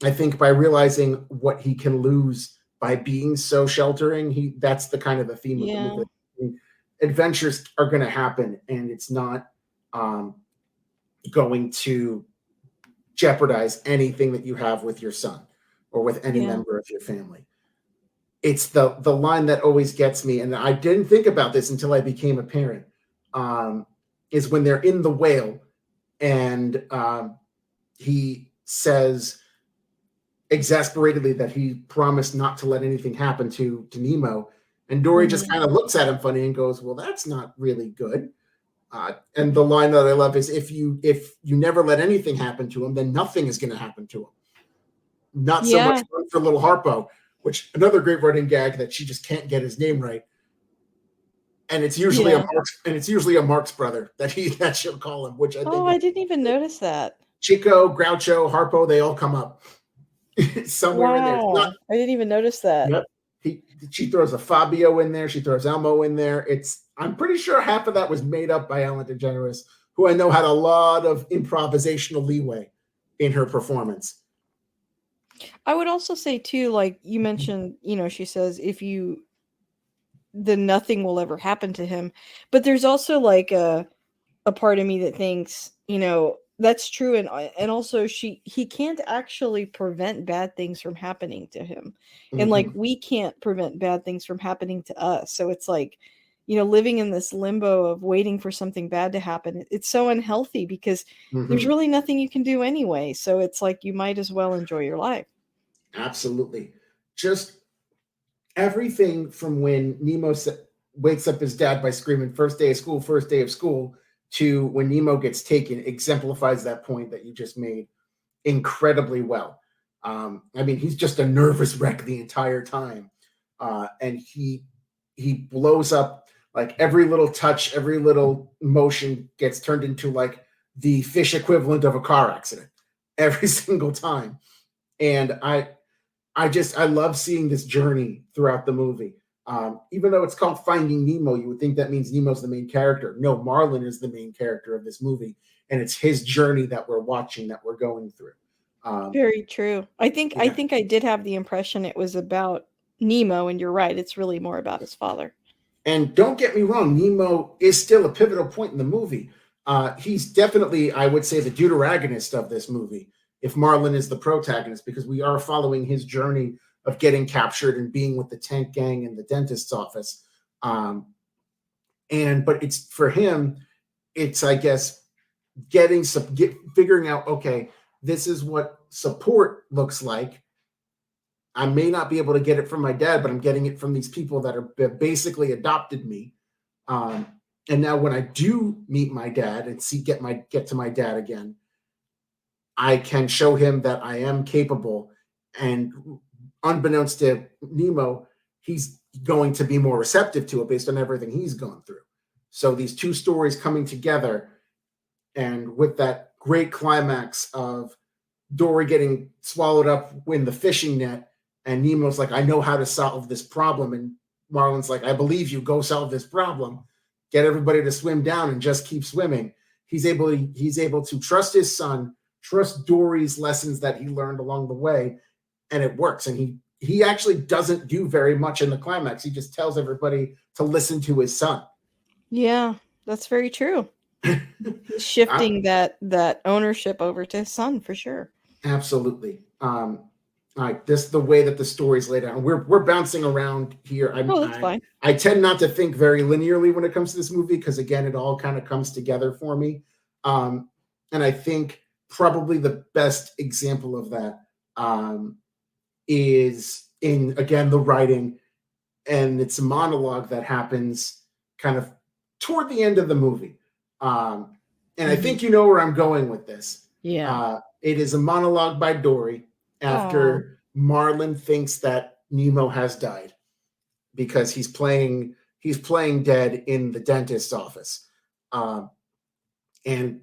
I think by realizing what he can lose by being so sheltering, that's the kind of the theme of the movie. Adventures are going to happen, and it's not going to jeopardize anything that you have with your son or with any member of your family. It's the line that always gets me, and I didn't think about this until I became a parent, is when they're in the whale, and he says exasperatedly that he promised not to let anything happen to Nemo. And Dory just kind of looks at him funny and goes, "Well, that's not really good." And the line that I love is, if you never let anything happen to him, then nothing is going to happen to him. Not so much Yeah. fun for little Harpo, which another great running gag that she just can't get his name right. And it's usually Yeah. a Marx brother that she'll call him, which I Oh, think I didn't even notice that. Chico, Groucho, Harpo, they all come up somewhere in there. It's not. Wow. I didn't even notice that. Yep. She throws a Fabio in there. She throws Elmo in there. I'm pretty sure half of that was made up by Ellen DeGeneres, who I know had a lot of improvisational leeway in her performance. I would also say too, like you mentioned, she says then nothing will ever happen to him. But there's also like a part of me that thinks, that's true, and also he can't actually prevent bad things from happening to him. And like Mm-hmm. we can't prevent bad things from happening to us. So it's like, living in this limbo of waiting for something bad to happen. It's so unhealthy because there's Mm-hmm. really nothing you can do anyway. So it's like you might as well enjoy your life. Absolutely. Just everything from when Nemo wakes up his dad by screaming, first day of school, to when Nemo gets taken, exemplifies that point that you just made incredibly well. I mean, he's just a nervous wreck the entire time. And he blows up, like every little touch, every little motion gets turned into like the fish equivalent of a car accident every single time. And I love seeing this journey throughout the movie. Even though it's called Finding Nemo, you would think that means Nemo's the main character. No, Marlin is the main character of this movie, and it's his journey that we're watching, that we're going through. Very true. I Yeah. think I did have the impression it was about Nemo, and you're right. It's really more about his father. And don't get me wrong, Nemo is still a pivotal point in the movie. He's definitely, I would say, the deuteragonist of this movie, if Marlin is the protagonist, because we are following his journey of getting captured and being with the tank gang in the dentist's office. But it's for him, it's, I guess, figuring out, okay, this is what support looks like. I may not be able to get it from my dad, but I'm getting it from these people that have basically adopted me. And now when I do meet my dad and get to my dad again, I can show him that I am capable. And unbeknownst to Nemo, he's going to be more receptive to it based on everything he's gone through. So these two stories coming together, and with that great climax of Dory getting swallowed up in the fishing net, and Nemo's like, I know how to solve this problem. And Marlin's like, I believe you, go solve this problem. Get everybody to swim down and just keep swimming. He's able to trust his son, trust Dory's lessons that he learned along the way, and it works. And he actually doesn't do very much in the climax. He just tells everybody to listen to his son. Yeah, that's very true. He's I, shifting that ownership over to his son for sure. Absolutely. This the way that the story's laid out. We're bouncing around here. Oh, that's fine. I tend not to think very linearly when it comes to this movie, because again, it all kind of comes together for me. And I think probably the best example of that is in, again, the writing, and it's a monologue that happens kind of toward the end of the movie. And I think you know where I'm going with this. Yeah. It is a monologue by Dory after Marlin thinks that Nemo has died, because he's playing dead in the dentist's office. And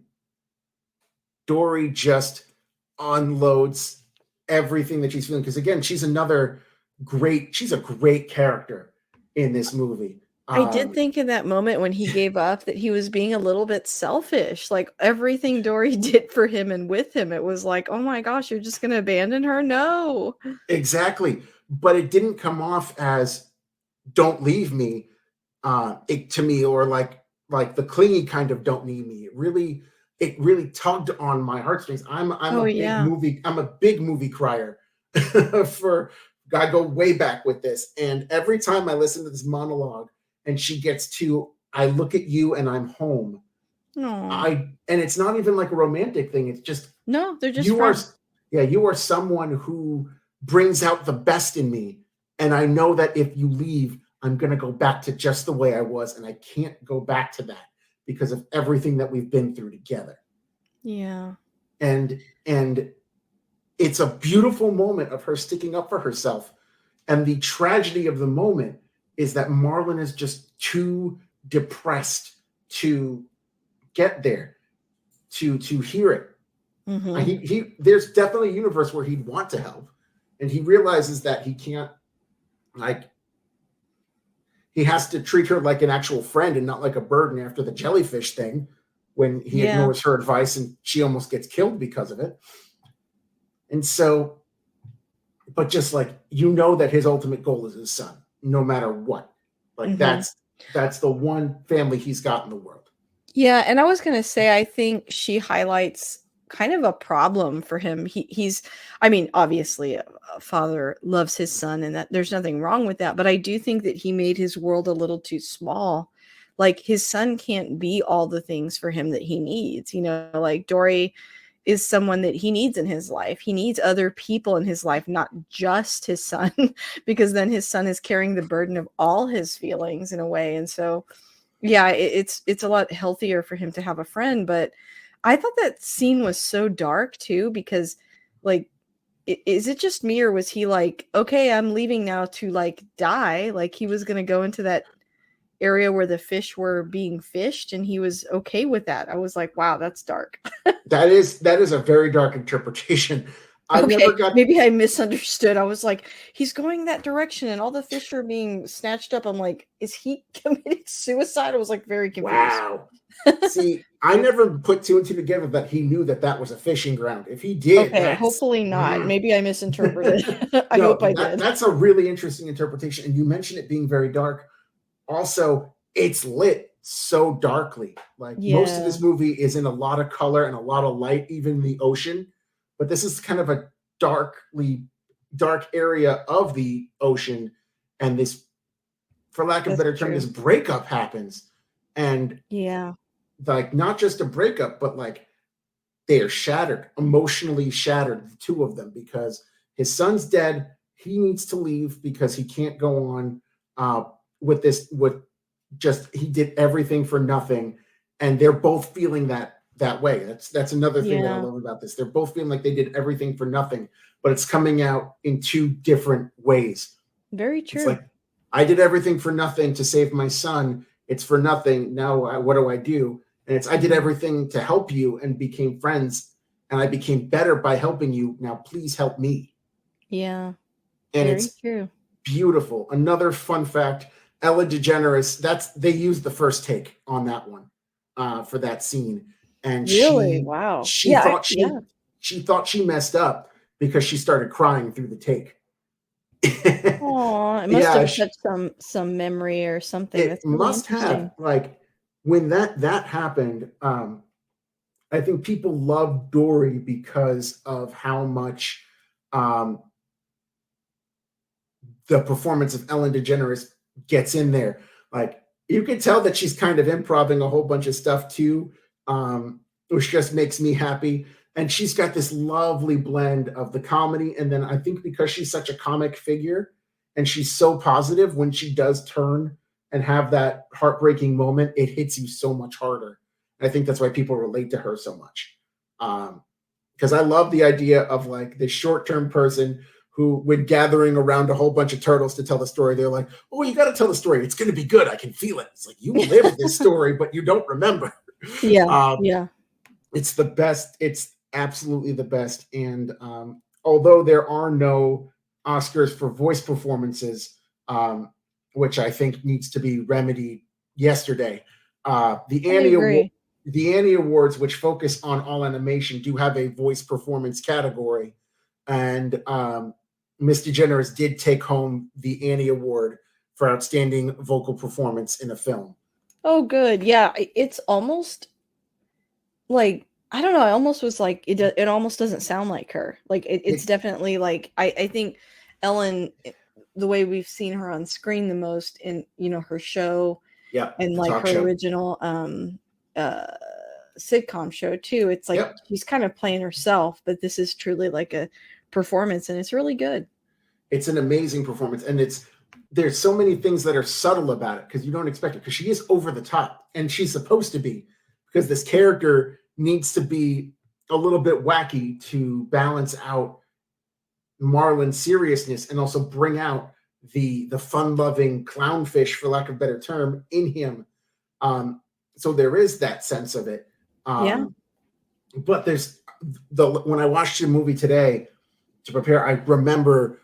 Dory just unloads everything that she's feeling, because again, she's a great character in this movie. I did think in that moment when he gave up that he was being a little bit selfish. Like everything Dory did for him and with him, it was like, oh my gosh, you're just going to abandon her? No. Exactly. But it didn't come off as don't leave me, to me, or like the clingy kind of don't need me. It really tugged on my heartstrings. I'm a big movie crier. I go way back with this. And every time I listen to this monologue and she gets to, I look at you and I'm home. And it's not even like a romantic thing. It's just, no, they're just you are someone who brings out the best in me. And I know that if you leave, I'm going to go back to just the way I was. And I can't go back to that, because of everything that we've been through together. Yeah. And it's a beautiful moment of her sticking up for herself. And the tragedy of the moment is that Marlon is just too depressed to get there, to hear it. Mm-hmm. There's definitely a universe where he'd want to help, and he realizes that he can't, like, he has to treat her like an actual friend and not like a burden after the jellyfish thing, when he ignores her advice and she almost gets killed because of it. And so, but just like, that his ultimate goal is his son, no matter what. Like, that's the one family he's got in the world. Yeah, and I was gonna say, I think she highlights kind of a problem for him. He's, I mean, obviously, a father loves his son, and that there's nothing wrong with that. But I do think that he made his world a little too small. Like, his son can't be all the things for him that he needs. Like, Dory is someone that he needs in his life. He needs other people in his life, not just his son, because then his son is carrying the burden of all his feelings in a way. And so, yeah, it's a lot healthier for him to have a friend. But I thought that scene was so dark too, because, like, is it just me, or was he like, okay, I'm leaving now to, like, die? Like, he was going to go into that area where the fish were being fished, and he was okay with that. I was like, wow, that's dark. That is a very dark interpretation. I Okay, never got. maybe I misunderstood. I was like, he's going that direction and all the fish are being snatched up. I'm like, is he committing suicide? I was like very confused. Wow. See, I never put two and two together that he knew that was a fishing ground. If he did, okay, hopefully not. Maybe I misinterpreted. I hope I did. That's a really interesting interpretation. And you mentioned it being very dark. Also, it's lit so darkly. Like, most of this movie is in a lot of color and a lot of light, even the ocean. But this is kind of a dark area of the ocean. And this, for lack of a better term, this breakup happens. And like, not just a breakup, but like, they are shattered, emotionally shattered, the two of them, because his son's dead. He needs to leave because he can't go on with this, he did everything for nothing. And they're both feeling that way. That's another thing that I love about this. They're both feeling like they did everything for nothing, but it's coming out in two different ways. Very true. It's like, I did everything for nothing to save my son. It's for nothing. Now, what do I do? And it's, I did everything to help you and became friends, and I became better by helping you. Now, please help me. Yeah. And it's true. Beautiful. Another fun fact, Ellen DeGeneres, they used the first take on that one for that scene. And really? Wow. She thought she messed up because she started crying through the take. Oh, it must have touched some memory or something. It must have. Like, when that happened, I think people loved Dory because of how much the performance of Ellen DeGeneres gets in there. Like, you can tell that she's kind of improvising a whole bunch of stuff too, which just makes me happy. And she's got this lovely blend of the comedy, and then I think because she's such a comic figure and she's so positive, when she does turn and have that heartbreaking moment, it hits you so much harder. And I think that's why people relate to her so much. Because I love the idea of, like, this short-term person who, when gathering around a whole bunch of turtles to tell the story, they're like, oh, you got to tell the story. It's going to be good. I can feel it. It's like, you lived this story, but you don't remember. Yeah. It's the best. It's absolutely the best. And although there are no Oscars for voice performances, which I think needs to be remedied yesterday, the Annie Awards, which focus on all animation, do have a voice performance category. And Miss DeGeneres did take home the Annie Award for outstanding vocal performance in a film. Oh, good. Yeah, it's almost like, I don't know. I almost was like, it almost doesn't sound like her. Like, it's definitely like, I think Ellen, the way we've seen her on screen the most in, her show, and like her original sitcom show too. It's like she's kind of playing herself, but this is truly like a performance, and it's really good. It's an amazing performance, and it's there's so many things that are subtle about it because you don't expect it, because she is over the top, and she's supposed to be, because this character needs to be a little bit wacky to balance out Marlin's seriousness and also bring out the fun-loving clownfish, for lack of a better term, in him. So there is that sense of it. Yeah. But there's when I watched the movie today to prepare, I remember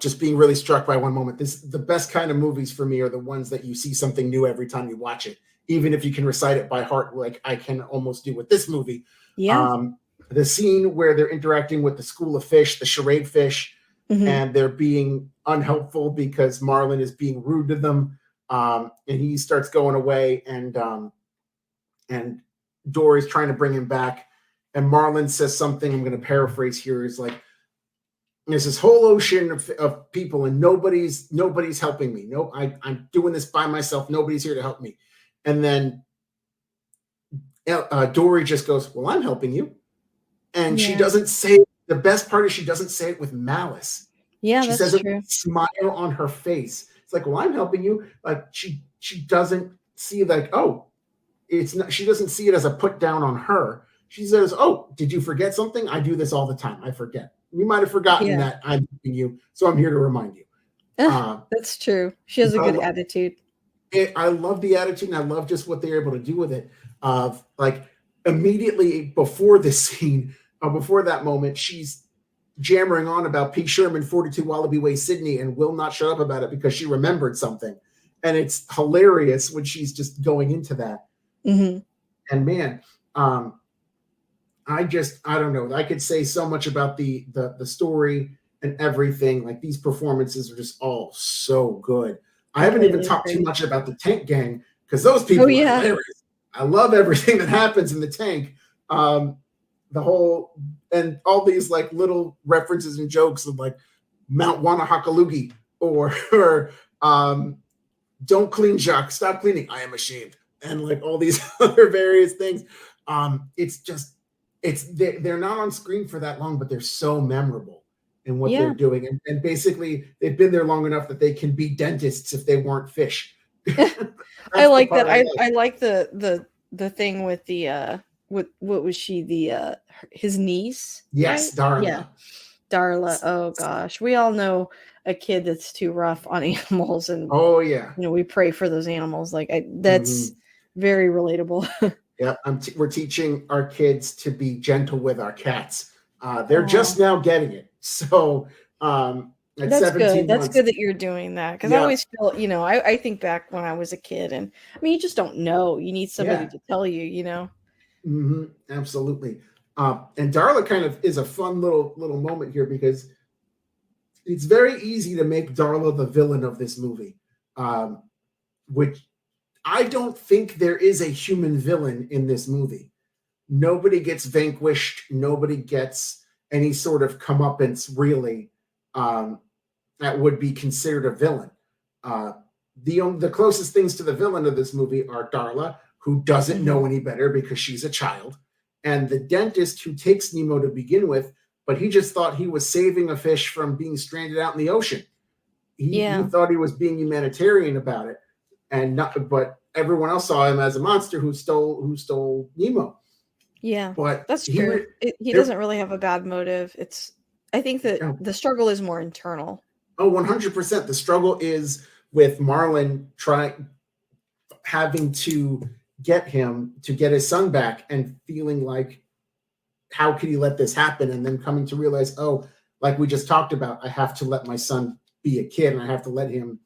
just being really struck by one moment. The best kind of movies for me are the ones that you see something new every time you watch it, even if you can recite it by heart, like I can almost do with this movie. Yeah. The scene where they're interacting with the school of fish, the charade fish, and they're being unhelpful because Marlin is being rude to them, and he starts going away, and Dory's trying to bring him back, and Marlin says something, I'm going to paraphrase here, is like, there's this whole ocean of people and nobody's helping me. No, I'm doing this by myself. Nobody's here to help me. And then Dory just goes, well, I'm helping you. And she doesn't say, the best part is she doesn't say it with malice. Yeah, she that's says it true. with a smile on her face. It's like, well, I'm helping you. Like she doesn't see like, oh, it's not, she doesn't see it as a put down on her. She says, oh, did you forget something? I do this all the time. I forget. You might have forgotten that I'm helping you, so I'm here to remind you. That's true. She has a good attitude. I love the attitude, and I love just what they're able to do with it. Like immediately before this scene, before that moment, she's jammering on about P. Sherman, 42 Wallaby Way, Sydney, and will not shut up about it because she remembered something. And it's hilarious when she's just going into that. Mm-hmm. And man, I don't know. I could say so much about the story and everything. Like these performances are just all so good. I haven't even talked too much about the tank gang because those people are hilarious. I love everything that happens in the tank. The whole and all these like little references and jokes of like Mount Wanahakalugi or don't clean, Jacques, stop cleaning, I am ashamed, and like all these other various things. They're not on screen for that long, but they're so memorable in what they're doing. And basically they've been there long enough that they can be dentists if they weren't fish. I like that. I like the thing with the what was she, his niece? Yes, right? Darla. Yeah. Darla. Oh gosh. We all know a kid that's too rough on animals, and we pray for those animals. Like that's very relatable. Yeah, we're teaching our kids to be gentle with our cats. They're just now getting it. So that's good. That's good that you're doing that, because I always feel, I think back when I was a kid, and I mean, you just don't know. You need somebody to tell you. Absolutely. And Darla kind of is a fun little moment here because it's very easy to make Darla the villain of this movie, which I don't think there is a human villain in this movie. Nobody gets vanquished. Nobody gets any sort of comeuppance, really, that would be considered a villain. The closest things to the villain of this movie are Darla, who doesn't know any better because she's a child, and the dentist who takes Nemo to begin with, but he just thought he was saving a fish from being stranded out in the ocean. He thought he was being humanitarian about it. But everyone else saw him as a monster who stole Nemo. Yeah, but that's true. He doesn't really have a bad motive. I think that the struggle is more internal. Oh, 100%. The struggle is with Marlin having to get his son back and feeling like, how could he let this happen? And then coming to realize, oh, like we just talked about, I have to let my son be a kid, and I have to let him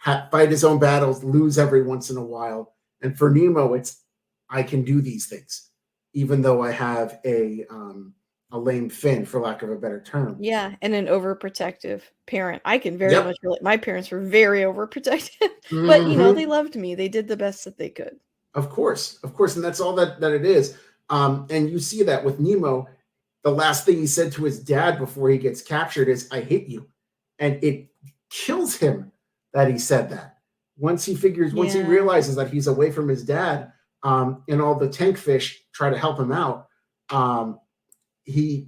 fight his own battles, lose every once in a while. And for Nemo, it's, I can do these things, even though I have a lame fin, for lack of a better term. Yeah, and an overprotective parent. I can very much relate. My parents were very overprotective, but they loved me. They did the best that they could. Of course, and that's all that it is. And you see that with Nemo. The last thing he said to his dad before he gets captured is, I hate you. And it kills him that he said that. Once he realizes that he's away from his dad, and all the tank fish try to help him out, he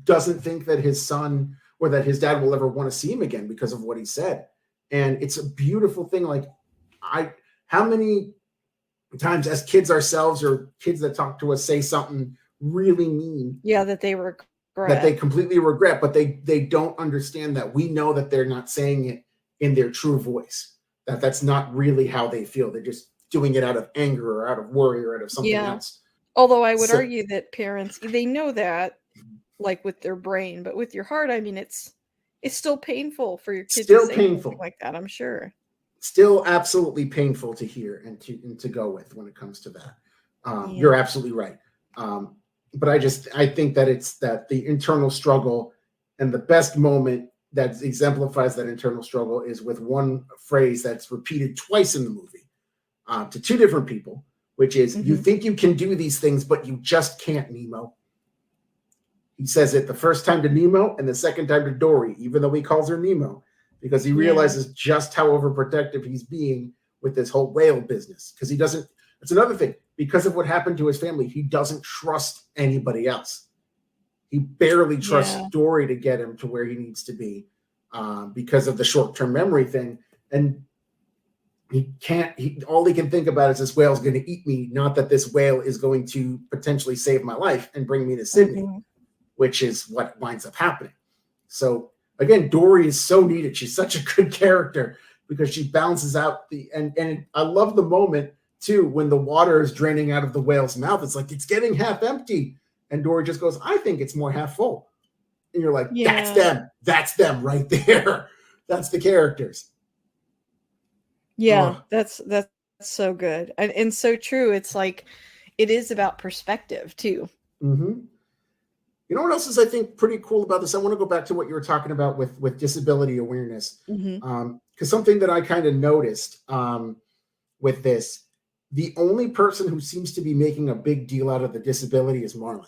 doesn't think that his son or that his dad will ever want to see him again because of what he said. And it's a beautiful thing. Like, how many times as kids ourselves or kids that talk to us say something really mean, Yeah, that they that they regret. completely regret, but they don't understand that we know that they're not saying it in their true voice, that that's not really how they feel. They're just doing it out of anger or out of worry or out of something Yeah. else. Although I would So argue that parents, they know that, like, with their brain, but with your heart, I mean, it's still painful for your kid to still say something painful, like that, I'm sure. still absolutely painful to hear and to go with when it comes to that. Yeah. You're absolutely right. But I think that it's that the internal struggle, and the best moment that exemplifies that internal struggle is with one phrase that's repeated twice in the movie, to two different people, which is, "You Mhm. think you can do these things, but you just can't, Nemo." He says it the first time to Nemo and the second time to Dory, even though he calls her Nemo, because he Yeah. realizes just how overprotective he's being with this whole whale business. Because he doesn't, it's another thing, because of what happened to his family, he doesn't trust anybody else. He barely trusts Yeah. Dory to get him to where he needs to be, because of the short term memory thing. And he can't, all he can think about is this whale's going to eat me, not that this whale is going to potentially save my life and bring me to Sydney, Mhm. which is what winds up happening. So again, Dory is so needed. She's such a good character because she balances out and I love the moment too when the water is draining out of the whale's mouth. It's like it's getting half empty, and Dory just goes, "I think it's more half full." And you're like, Yeah. that's them right there. That's the characters. Yeah, Oh, that's so good, and so true, it's like, it is about perspective too. mm-hmm. You know what else is I think pretty cool about this? I want to go back to what you were talking about with disability awareness, Mhm. because something that I kind of noticed, with this, the only person who seems to be making a big deal out of the disability is Marlon.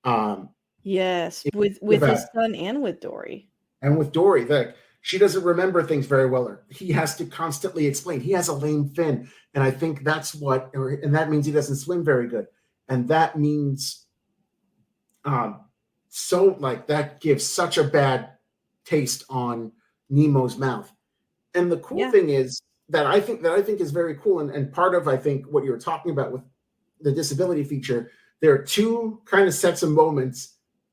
Um, Yes, if you think with about his it. son and with Dory. And with Dory, that she doesn't remember things very well. Or he has to constantly explain. He has a lame fin, and I think that's and that means he doesn't swim very good, and that means, um, so like that gives such a bad taste on Nemo's mouth. And the cool Yeah. thing is that I think is very cool, and part of I think what you're talking about with the disability feature, there are two kind of sets of moments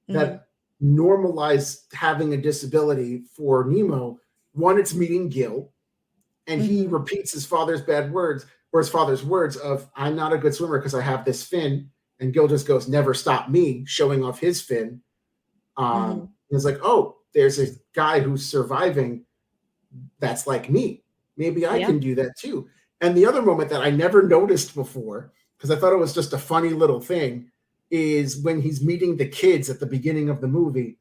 Mhm. that normalize having a disability for Nemo. One, it's meeting Gil, and he Mhm. repeats his father's bad words, or his father's words of, "I'm not a good swimmer because I have this fin." And Gil just goes, "Never stop me," showing off his fin. Mhm. It's like, oh, there's a guy who's surviving that's like me. Maybe I Yeah. can do that too. And the other moment that I never noticed before, because I thought it was just a funny little thing, is when he's meeting the kids at the beginning of the movie,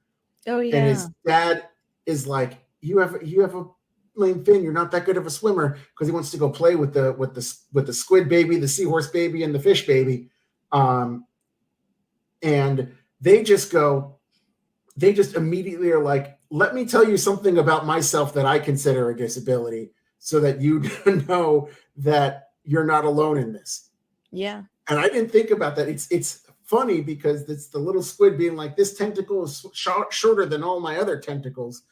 Oh, and yeah. his dad is like, "You have a lame fin. You're not that good of a swimmer," because he wants to go play with the squid baby, the seahorse baby, and the fish baby. Um, and they just go, they just immediately are like, "Let me tell you something about myself that I consider a disability so that you know that you're not alone in this." Yeah. And I didn't think about that. It's funny because it's the little squid being like, "This tentacle is shorter than all my other tentacles,"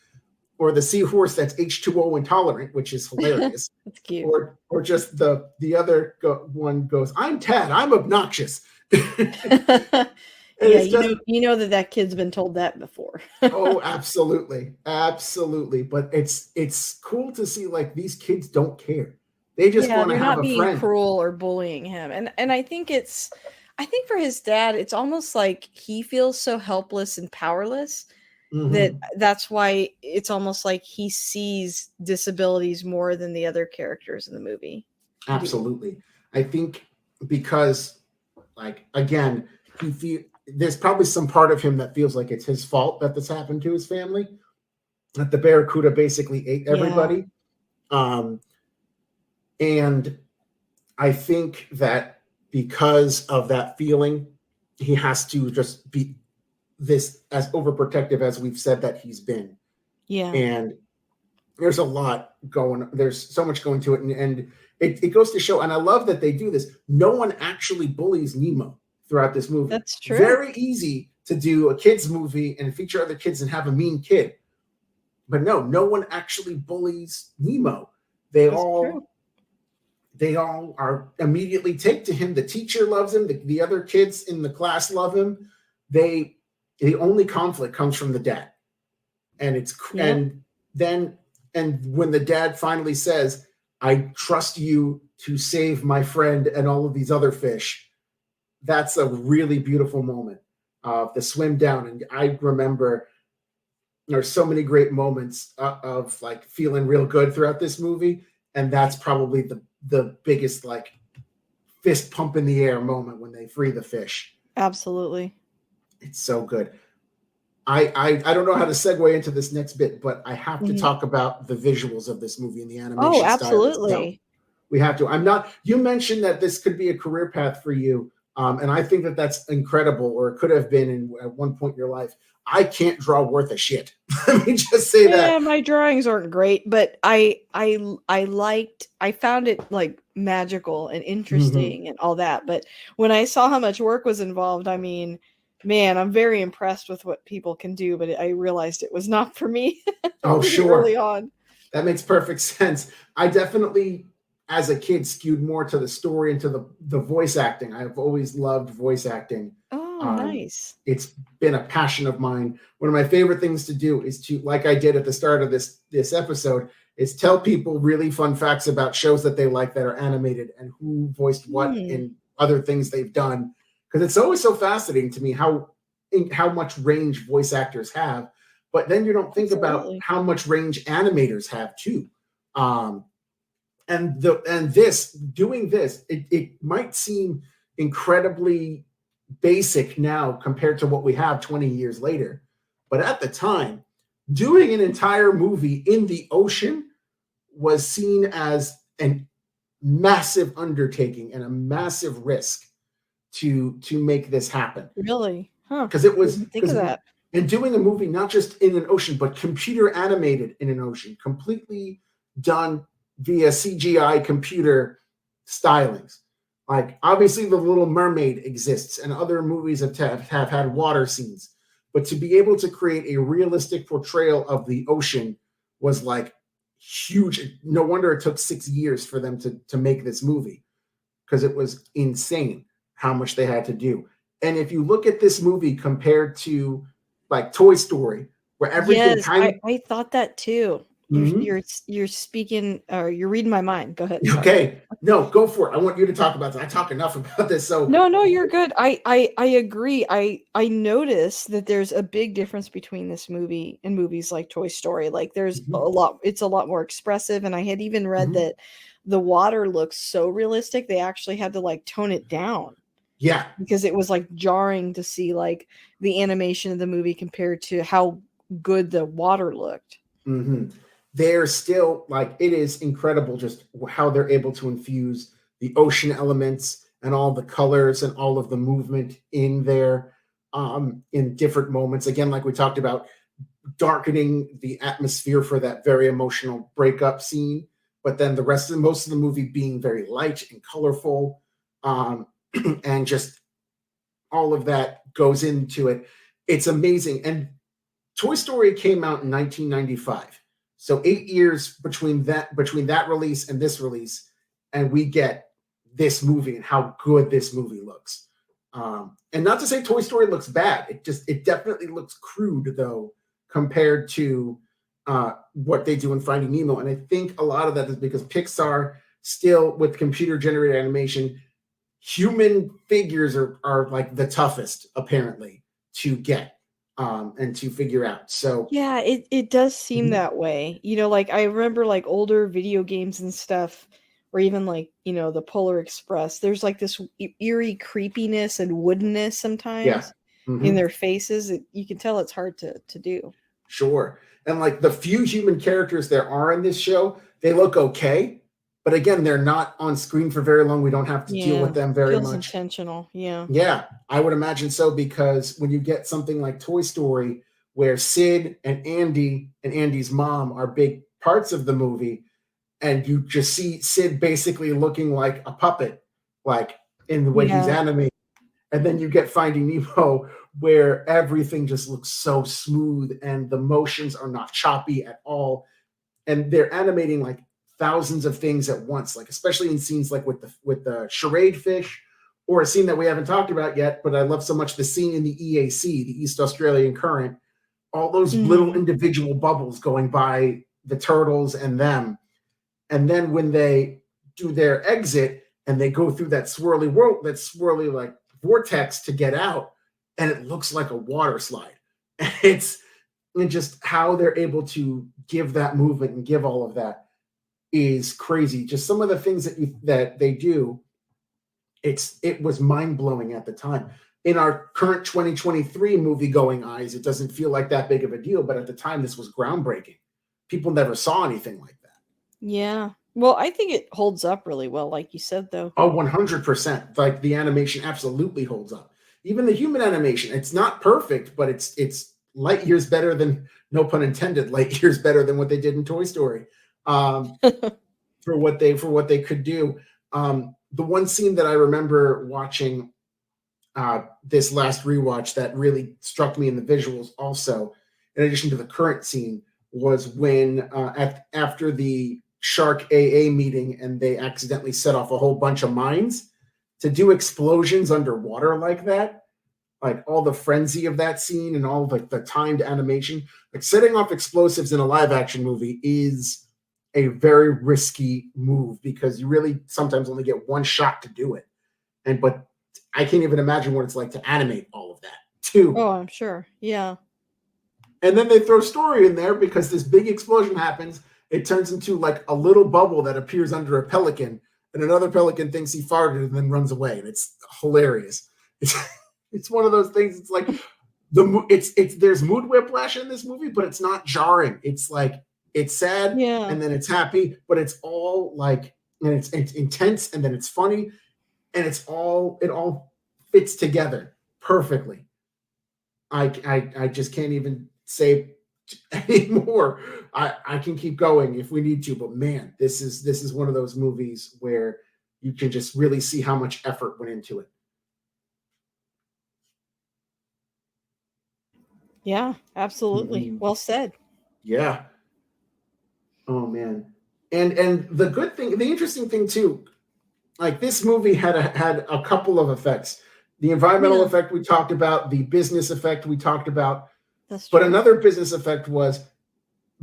or the seahorse that's H2O intolerant, which is hilarious. That's cute. Or just the other one goes, "I'm Tad, I'm obnoxious." And Yeah, it's just, you know that that kid's been told that before. oh, absolutely. Absolutely. But it's cool to see like these kids don't care. They just Yeah, want to they're have not a being friend. cruel or bullying him, and I think it's, I think for his dad, it's almost like he feels so helpless and powerless that Hmm. that's why it's almost like he sees disabilities more than the other characters in the movie do. Absolutely. I think because, like, again, there's probably some part of him that feels like it's his fault that this happened to his family, that the barracuda basically ate Yeah. everybody. Um, and I think that because of that feeling, he has to just be this as overprotective as we've said that he's been. Yeah. And there's so much going to it, and it goes to show, and I love that they do this. No one actually bullies Nemo throughout this movie. That's true. Very easy to do a kids movie and feature other kids and have a mean kid. but no one actually bullies Nemo. They That's true. all they all are immediately take to him. The teacher loves him. The other kids in the class love him. They the only conflict comes from the dad, and it's Yep. then and when the dad finally says, "I trust you to save my friend and all of these other fish," that's a really beautiful moment. The swim down, and I remember there's so many great moments of like feeling real good throughout this movie, and that's probably the biggest like fist pump in the air moment when they free the fish. Absolutely. It's so good. I don't know how to segue into this next bit, but I have to Mhm. talk about the visuals of this movie and the Oh, animation style itself. absolutely. We have to. I'm not. You mentioned that this could be a career path for you, and I think that that's incredible, or it could have been at one point in your life. I can't draw worth a shit. Let me just say Yeah, that. my drawings aren't great, but I found it like magical and Mm-hmm. interesting and all that. But when I saw how much work was involved, I mean, man, I'm very impressed with what people can do, but I realized it was not for me Oh, pretty early sure. on. That makes perfect sense. I definitely, as a kid, skewed more to the story and to the voice acting. I've always loved voice acting. Oh, Um, nice. it's been a passion of mine. One of my favorite things to do is to, like I did at the start of this episode, is tell people really fun facts about shows that they like that are animated and who voiced what Hmm, in other things they've done. Because it's always so fascinating to me how much range voice actors have, but then you don't think about absolutely. how much range animators have too. Um, and this doing this, it might seem incredibly basic now compared to what we have 20 years later, but at the time, doing an entire movie in the ocean was seen as a massive undertaking and a massive risk to make this happen, Really? Huh. because it was Didn't think of because that. and doing a movie not just in an ocean but computer animated in an ocean, completely done via CGI computer stylings. Like obviously the Little Mermaid exists and other movies have had water scenes, but to be able to create a realistic portrayal of the ocean was like huge. No wonder it took 6 years for them to make this movie, because it was insane how much they had to do. And if you look at this movie compared to like Toy Story, where everything Yes, kind I thought that too. mm-hmm. You're speaking or you're reading my mind. Go ahead. Sorry. Okay, no, go for it. I want you to talk about this. I talk enough about this. So No, no, you're good. I agree. I noticed that there's a big difference between this movie and movies like Toy Story. Like there's a mm-hmm, lot it's a lot more expressive, and I had even read mm-hmm. that the water looks so realistic they actually had to like tone it down Yeah. because it was like jarring to see like the animation of the movie compared to how good the water looked. Mm-hmm. They're still like, it is incredible just how they're able to infuse the ocean elements and all the colors and all of the movement in there, in different moments. Again, like we talked about, darkening the atmosphere for that very emotional breakup scene, but then the rest of most of the movie being very light and colorful, um, and just all of that goes into it. It's amazing. And Toy Story came out in 1995, so 8 years between that release and this release, and we get this movie and how good this movie looks. And not to say Toy Story looks bad, it definitely looks crude though compared to what they do in Finding Nemo. And I think a lot of that is because Pixar still, with computer generated animation, human figures are like the toughest apparently to get, and to figure out. So Yeah, it does seem mhm, that way. You know, like I remember like older video games and stuff, or even like, you know, the Polar Express. There's like this eerie creepiness and woodenness yeah, sometimes in hmm, their faces. You can tell it's hard to do. sure. And like the few human characters there are in this show, they look okay, but again, they're not on screen for very long. We don't have to deal with Yeah, them very feels much. intentional. Yeah. Yeah, I would imagine so, because when you get something like Toy Story, where Sid and Andy's mom are big parts of the movie, and you just see Sid basically looking like a puppet, like in the way he's Yeah. animated. And then you get Finding Nemo, where everything just looks so smooth and the motions are not choppy at all. And they're animating like thousands of things at once, like especially in scenes like with the charade fish, or a scene that we haven't talked about yet, but I love so much, the scene in the EAC, the East Australian Current, all those little individual bubbles going by the turtles and them. And then when they do their exit and they go through that swirly world, that swirly like vortex to get out, and it looks like a water slide. It's and just how they're able to give that movement and give all of that is crazy. Just some of the things that they do, it was mind blowing at the time. In our current 2023 movie going eyes, it doesn't feel like that big of a deal, but at the time, this was groundbreaking. People never saw anything like that. Yeah. Well, I think it holds up really well, like you said, though. Oh, 100%. Like the animation absolutely holds up. Even the human animation, it's not perfect, but it's light years better than, no pun intended, light years better than what they did in Toy Story. For what they could do. The one scene that I remember watching this last rewatch that really struck me in the visuals also, in addition to the current scene, was when after the Shark AA meeting and they accidentally set off a whole bunch of mines, to do explosions underwater like that, like all the frenzy of that scene and all the timed animation, like setting off explosives in a live action movie is a very risky move because you really sometimes only get one shot to do it. But I can't even imagine what it's like to animate all of that too. Oh, I'm sure. Yeah. And then they throw story in there because this big explosion happens. It turns into like a little bubble that appears under a pelican, and another pelican thinks he farted and then runs away. And it's hilarious. It's one of those things. It's like there's mood whiplash in this movie, but it's not jarring. It's like it's sad and then it's happy, but it's all like, and it's intense and then it's funny, and it all fits together perfectly. I just can't even say anymore. I can keep going if we need to, but man, this is one of those movies where you can just really see how much effort went into it. Yeah, absolutely. Mm-hmm. Well said. Yeah. Oh man. And the good thing, the interesting thing too, like this movie had a couple of effects. The environmental effect we talked about, the business effect we talked about. That's true. But another business effect was,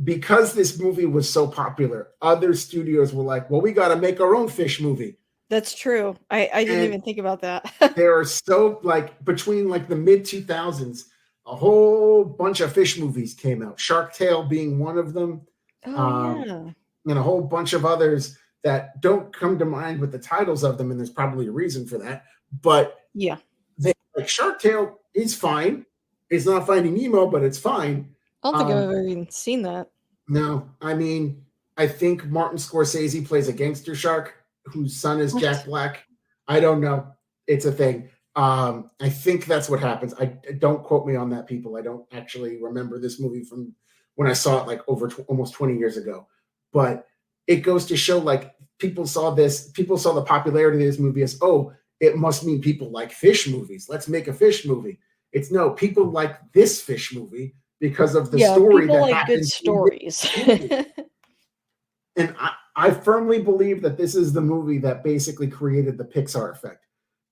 because this movie was so popular, other studios were like, well, we got to make our own fish movie. That's true. I didn't even think about that. There are so, like, between like the mid 2000s, a whole bunch of fish movies came out. Shark Tale being one of them. And a whole bunch of others that don't come to mind with the titles of them, and there's probably a reason for that. But yeah, like Shark Tale is fine. It's not Finding Nemo, but it's fine. I don't think I've ever even seen that. No, I mean, I think Martin Scorsese plays a gangster shark whose son is Jack Black. I don't know. It's a thing. I think that's what happens. I don't quote me on that, people. I don't actually remember this movie from when I saw it like over almost 20 years ago. But it goes to show, like, people saw the popularity of this movie as, oh, it must mean people like fish movies. Let's make a fish movie. It's no, people like this fish movie because of the story that like good stories. And I firmly believe that this is the movie that basically created the Pixar effect.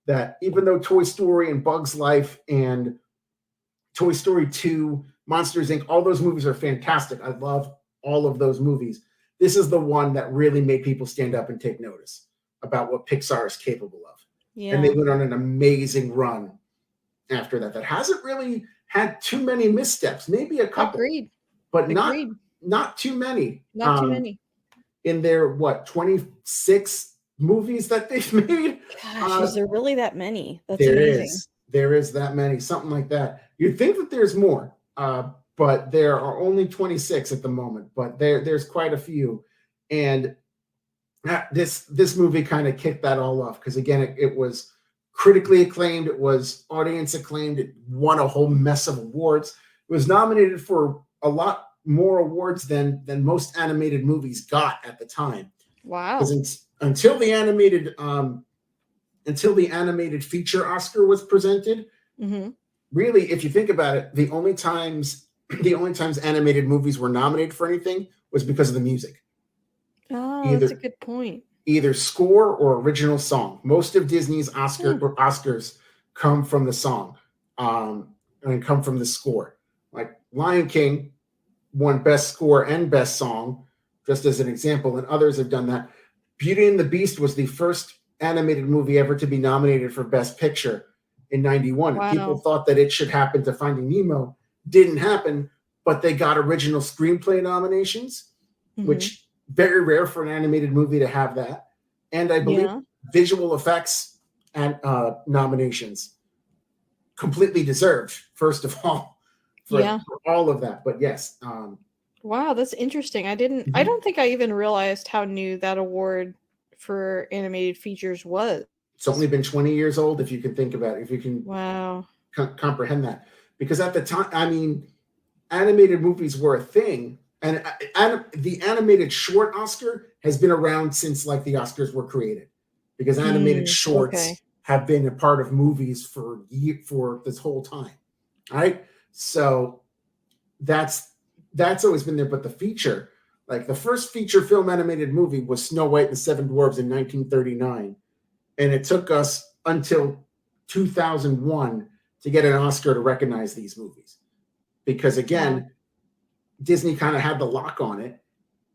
That even though Toy Story and Bug's Life and Toy Story 2, Monsters, Inc., all those movies are fantastic. I love all of those movies. This is the one that really made people stand up and take notice about what Pixar is capable of. Yeah. And they went on an amazing run after that. That hasn't really had too many missteps, maybe a couple. Agreed. But not too many. Not too many. In their, 26 movies that they've made? Gosh, is there really that many? That's amazing. There is that many, something like that. You'd think that there's more, but there are only 26 at the moment, but there's quite a few. And this movie kind of kicked that all off, because again, it was critically acclaimed, it was audience acclaimed, it won a whole mess of awards. It was nominated for a lot more awards than most animated movies got at the time. Wow. Because until the animated until the animated feature Oscar was presented, Mm-hmm. really, if you think about it, the only times animated movies were nominated for anything was because of the music. Oh, that's a Either good point. either score or original song. Most of Disney's Hmm. Oscars come from the song, and come from the score. Like Lion King won Best Score and Best Song, just as an example, and others have done that. Beauty and the Beast was the first animated movie ever to be nominated for Best Picture in '91. And people Wow. thought that it should happen to Finding Nemo. Didn't happen, but they got original screenplay nominations, Mm-hmm. which very rare for an animated movie to have that. And I believe Yeah. visual effects and nominations, completely deserved, first of all, Yeah. for all of that. But yes, Wow, that's interesting. I mhm. don't think I even realized how new that award for animated features was. It's only been 20 years old, if you can think about it, if you can Wow. comprehend that. Because at the time, I mean, animated movies were a thing, and the animated short Oscar has been around since like the Oscars were created, because animated Okay. shorts have been a part of movies for this whole time. All right, so that's that's always been there. But the feature, like the first feature film animated movie, was Snow White and the Seven Dwarfs in 1939, and it took us until 2001 to get an Oscar to recognize these movies, because Wow. again, Disney kind of had the lock on it,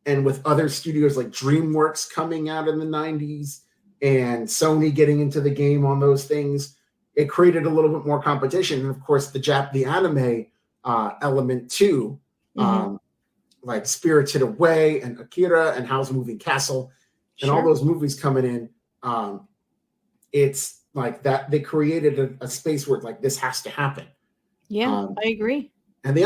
and with other studios like DreamWorks coming out in the 90s and Sony getting into the game on those things, it created a little bit more competition. And of course, the anime element too, Mm-hmm. um, like Spirited Away and Akira and Howl's Moving Castle, and all Sure. those movies coming in. It's like that they created a space where like this has to happen. Yeah, Um, I agree. and the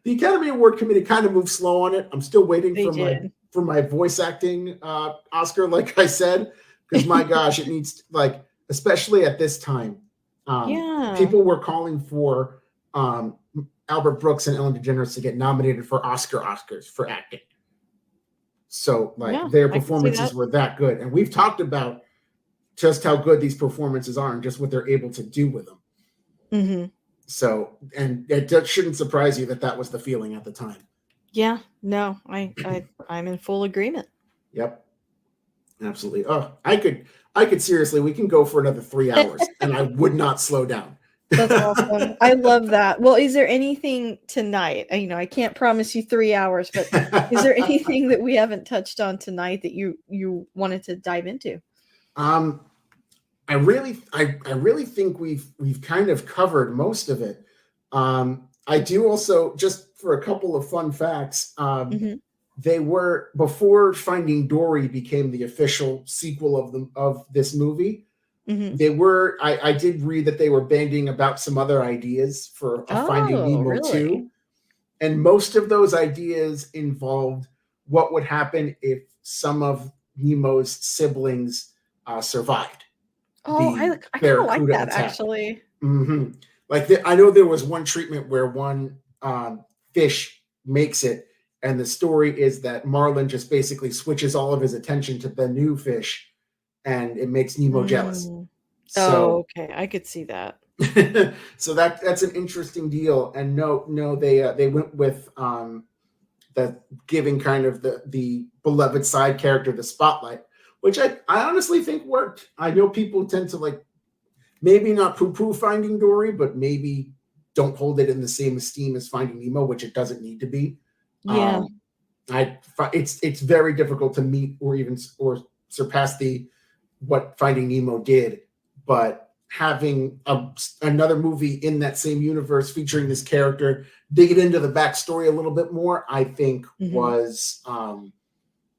Academy Award Committee kind of moved slow on it. I'm still waiting They did. for my voice acting Oscar, like I said, because my gosh, it needs, like, especially at this time, Yeah. people were calling for um, Albert Brooks and Ellen DeGeneres to get nominated for Oscars for acting. So like Yeah, their I can see performances that. were that good, and we've talked about just how good these performances are and just what they're able to do with them. Mm-hmm. So, and it shouldn't surprise you that that was the feeling at the time. Yeah. No, I'm in full agreement. Yep, absolutely. Oh, I could seriously, we can go for another 3 hours, and I would not slow down. That's awesome. I love that. Well, is there anything tonight? I can't promise you 3 hours, but is there anything that we haven't touched on tonight that you wanted to dive into? um, I really think we've kind of covered most of it. I do also, just for a couple of fun facts. Mm-hmm. They were, before Finding Dory became the official sequel of this movie. Mm-hmm. They were, I did read that they were bandying about some other ideas for a Finding Oh, Nemo really? 2. And most of those ideas involved what would happen if some of Nemo's siblings survived Oh, the I kind of like Barracuda that attack. actually. Hmm. Like I know there was one treatment where one fish makes it, and the story is that Marlin just basically switches all of his attention to the new fish, and it makes Nemo jealous. Mm. Oh, So, okay. I could see that. so that's an interesting deal. And no, they went with the giving kind of the beloved side character the spotlight, which I honestly think worked. I know people tend to like, maybe not poo-poo Finding Dory, but maybe don't hold it in the same esteem as Finding Nemo, which it doesn't need to be. Yeah. Um, it's very difficult to meet or surpass the what Finding Nemo did, but having another movie in that same universe featuring this character, digging into the backstory a little bit more, I think Mm-hmm. was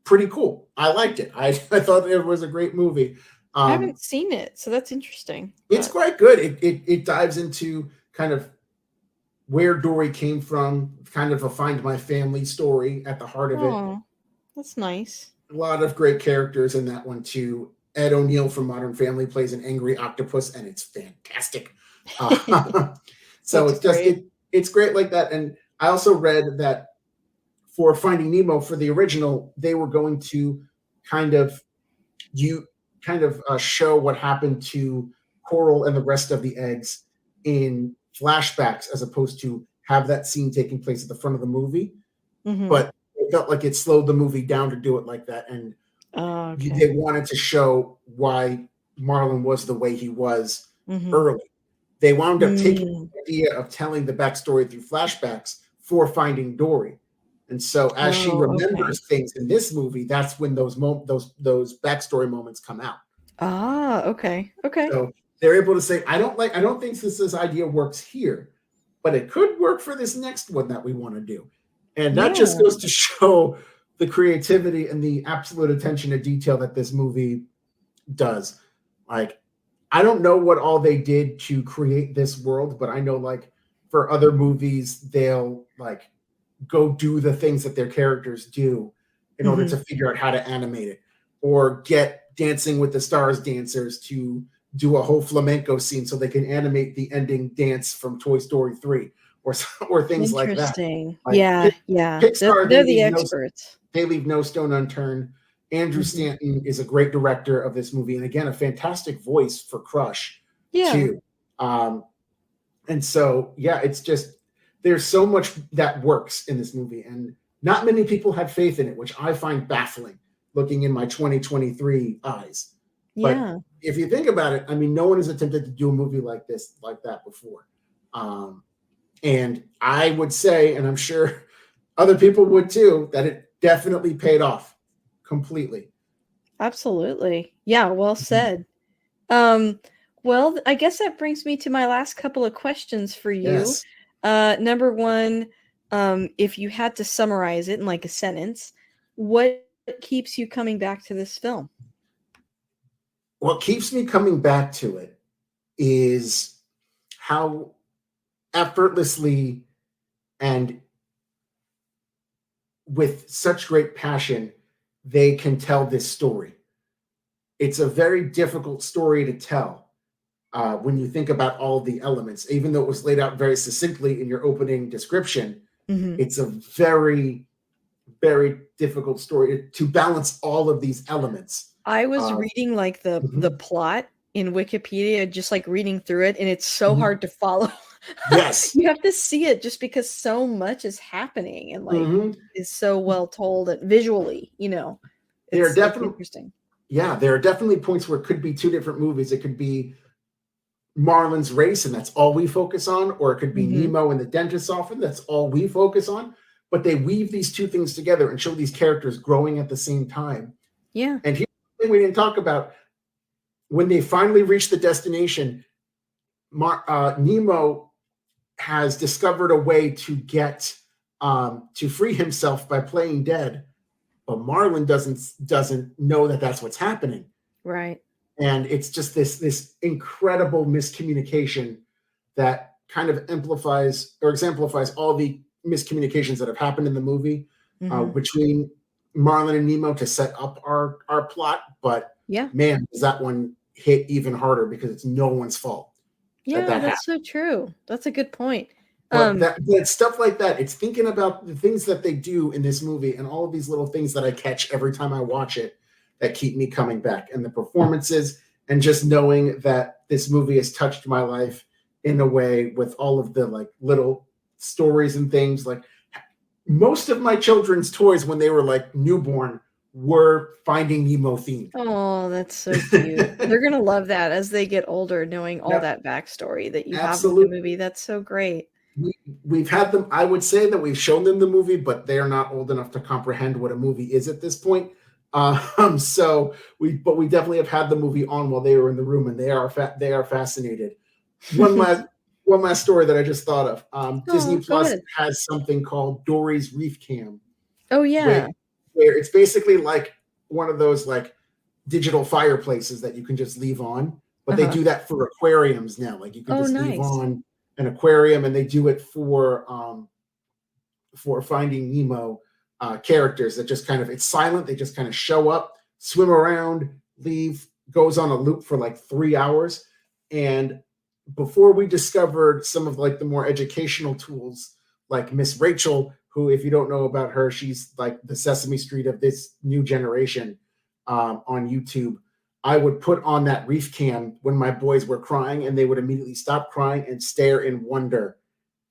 pretty cool. I liked it. I thought it was a great movie. I Um, haven't seen it, so that's interesting. it's But quite good. It dives into kind of where Dory came from, kind of a find my family story at the heart of it. oh, that's nice. A lot of great characters in that one too. Ed O'Neill from Modern Family plays an angry octopus, and it's fantastic. So That's it's just great. it's great like that. And I also read that for Finding Nemo, for the original, they were going to kind of, you kind of show what happened to Coral and the rest of the eggs in flashbacks, as opposed to have that scene taking place at the front of the movie. Mm-hmm. But it felt like it slowed the movie down to do it like that, and Oh, okay. they wanted to show why Marlin was the way he was Mm-hmm. early. They wound up taking Mm. the idea of telling the backstory through flashbacks for Finding Dory. And so as she Oh, okay. remembers things in this movie, that's when those backstory moments come out. Ah, okay. Okay. So they're able to say, I don't think this idea works here, but it could work for this next one that we want to do. And that just Yeah. goes to show the creativity and the absolute attention to detail that this movie does. Like, I don't know what all they did to create this world, but I know, like, for other movies, they'll like go do the things that their characters do in order Mm-hmm. to figure out how to animate it, or get Dancing with the Stars dancers to do a whole flamenco scene so they can animate the ending dance from Toy Story 3, or or things like that. Interesting. Like Yeah, yeah. Pixar, They're the experts. they leave no stone unturned. Andrew Mm-hmm. Stanton is a great director of this movie, and again, a fantastic voice for Crush Yeah. too. Um, and so, yeah, it's just there's so much that works in this movie, and not many people had faith in it, which I find baffling looking in my 2023 eyes. But Yeah. if you think about it, I mean, no one has attempted to do a movie like that before. And I would say, and I'm sure other people would too, that it definitely paid off completely. Absolutely. Yeah, well said. Um, well, I guess that brings me to my last couple of questions for you. Yes. Number one, if you had to summarize it in like a sentence, what keeps you coming back to this film? What keeps me coming back to it is how effortlessly and with such great passion they can tell this story. It's a very difficult story to tell when you think about all the elements. Even though it was laid out very succinctly in your opening description, Mm-hmm. it's a very, very difficult story to balance all of these elements. I was Uh, reading like the mhm, plot in Wikipedia, just like reading through it, and it's so mhm. hard to follow. Yes. You have to see it just because so much is happening and like Mhm. is so well told and visually, There are it's definitely, interesting. yeah, there are definitely points where it could be two different movies. It could be Marlin's Race, and that's all we focus on, or it could be Hmm. Nemo and the dentist's office, that's all we focus on. But they weave these two things together and show these characters growing at the same time. Yeah. And here's the thing we didn't talk about: when they finally reach the destination, Nemo has discovered a way to get to free himself by playing dead, but Marlin doesn't know that that's what's happening. Right. And it's just this incredible miscommunication that kind of amplifies or exemplifies all the miscommunications that have happened in the movie Hmm. between Marlin and Nemo to set up our plot. But Yeah. man, does that one hit even harder because it's no one's fault that Yeah, that happened. that's so true. That's a good point. But Um, that stuff like that, it's thinking about the things that they do in this movie and all of these little things that I catch every time I watch it that keep me coming back, and the performances, and just knowing that this movie has touched my life in a way with all of the like little stories and things. Like, most of my children's toys when they were like newborn were Finding Nemo themed. oh, that's so cute. They're gonna love that as they get older, knowing all Yep, that backstory that you have with the absolutely. movie. That's so great. We've had them. I would say that we've shown them the movie, but they are not old enough to comprehend what a movie is at this point. So we definitely have had the movie on while they were in the room, and they are fascinated. One last one last story that I just thought of. Disney Oh, go Plus ahead. has something called Dory's Reef Cam, Oh, where yeah. it's basically like one of those like digital fireplaces that you can just leave on, but they Uh-huh. do that for aquariums now. Like, you can Oh, just leave nice. on an aquarium, and they do it for Finding Nemo characters that just kind of, it's silent. They just kind of show up, swim around, leave, goes on a loop for like 3 hours. And before we discovered some of like the more educational tools, like Miss Rachel, who, if you don't know about her, she's like the Sesame Street of this new generation on YouTube. I would put on that reef cam when my boys were crying, and they would immediately stop crying and stare in wonder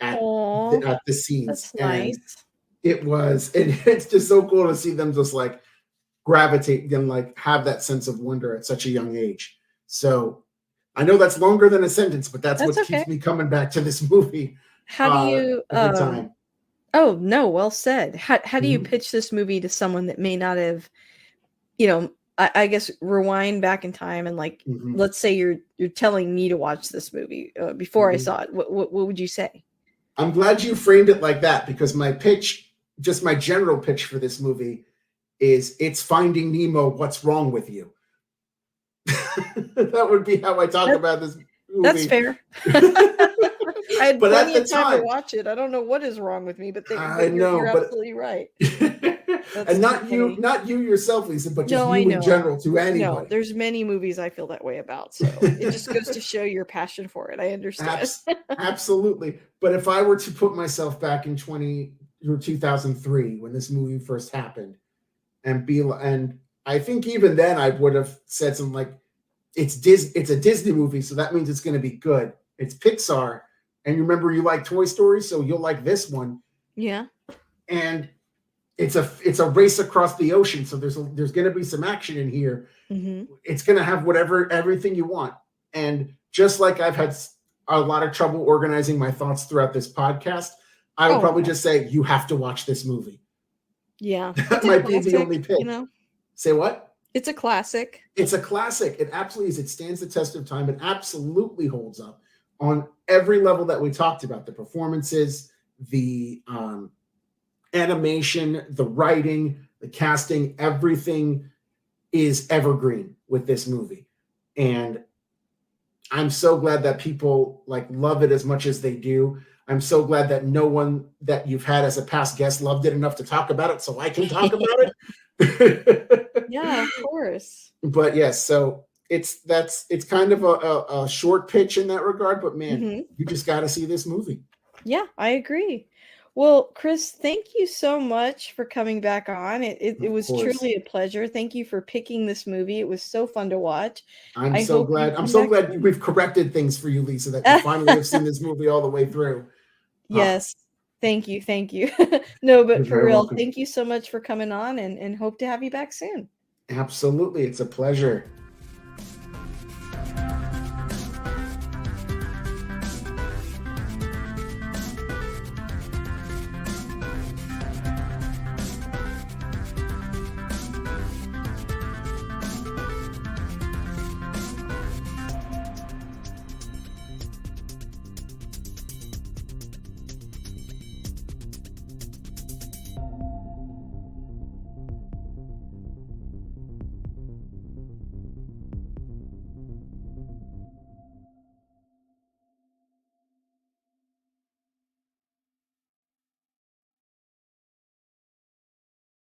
Oh, at the scenes. that's And nice. it's just so cool to see them just like gravitate and like have that sense of wonder at such a young age. So I know that's longer than a sentence, but that's That's what okay. keeps me coming back to this movie How do you every time. oh, no, well said. How do you Mhm, pitch this movie to someone that may not have, I guess rewind back in time and like mhm, let's say you're telling me to watch this movie before I mhm. saw it. What would you say? I'm glad you framed it like that, because my pitch, just my general pitch for this movie, is it's Finding Nemo. What's wrong with you? That would be how I talk That, about this that's movie. fair. I had But at plenty the of time to time, watch it. I don't know what is wrong with me, I but you're know, but absolutely right. That's and too not funny. you yourself, Lisa, but just No, I you in know. general to No, anybody. there's many movies I feel that way about, so it just goes to show your passion for it. I understand. Absolutely. But if I were to put myself back in 2003 when this movie first happened, and I think even then I would have said something like, it's a Disney movie, so that means it's going to be good. It's Pixar, and you remember you like Toy Story, so you'll like this one. Yeah. And it's a race across the ocean, so there's going to be some action in here. Mhm. It's going to have everything you want. And just like I've had a lot of trouble organizing my thoughts throughout this podcast, I would Oh, probably no. just say you have to watch this movie. Yeah. That It's a might be the only classic, pitch. Say what? It's a classic. It's a classic. It absolutely is. It stands the test of time. It absolutely holds up on every level that we talked about: the performances, the animation, the writing, the casting. Everything is evergreen with this movie, and I'm so glad that people like love it as much as they do. I'm so glad that no one that you've had as a past guest loved it enough to talk about it, so I can talk about it. Yeah, of course. But yes, so it's kind of a short pitch in that regard, but man, Mhm. you just got to see this movie. Yeah, I agree. Well, Chris, thank you so much for coming back on. It Of was course. truly a pleasure. Thank you for picking this movie. It was so fun to watch. I'm I so hope you glad. I'm come so back glad soon. we've corrected things for you, Lisa, that you finally have seen this movie all the way through. Ah, Yes. Thank you, thank you. No, you're but for very real, welcome. thank you so much for coming on and hope to have you back soon. Absolutely. It's a pleasure.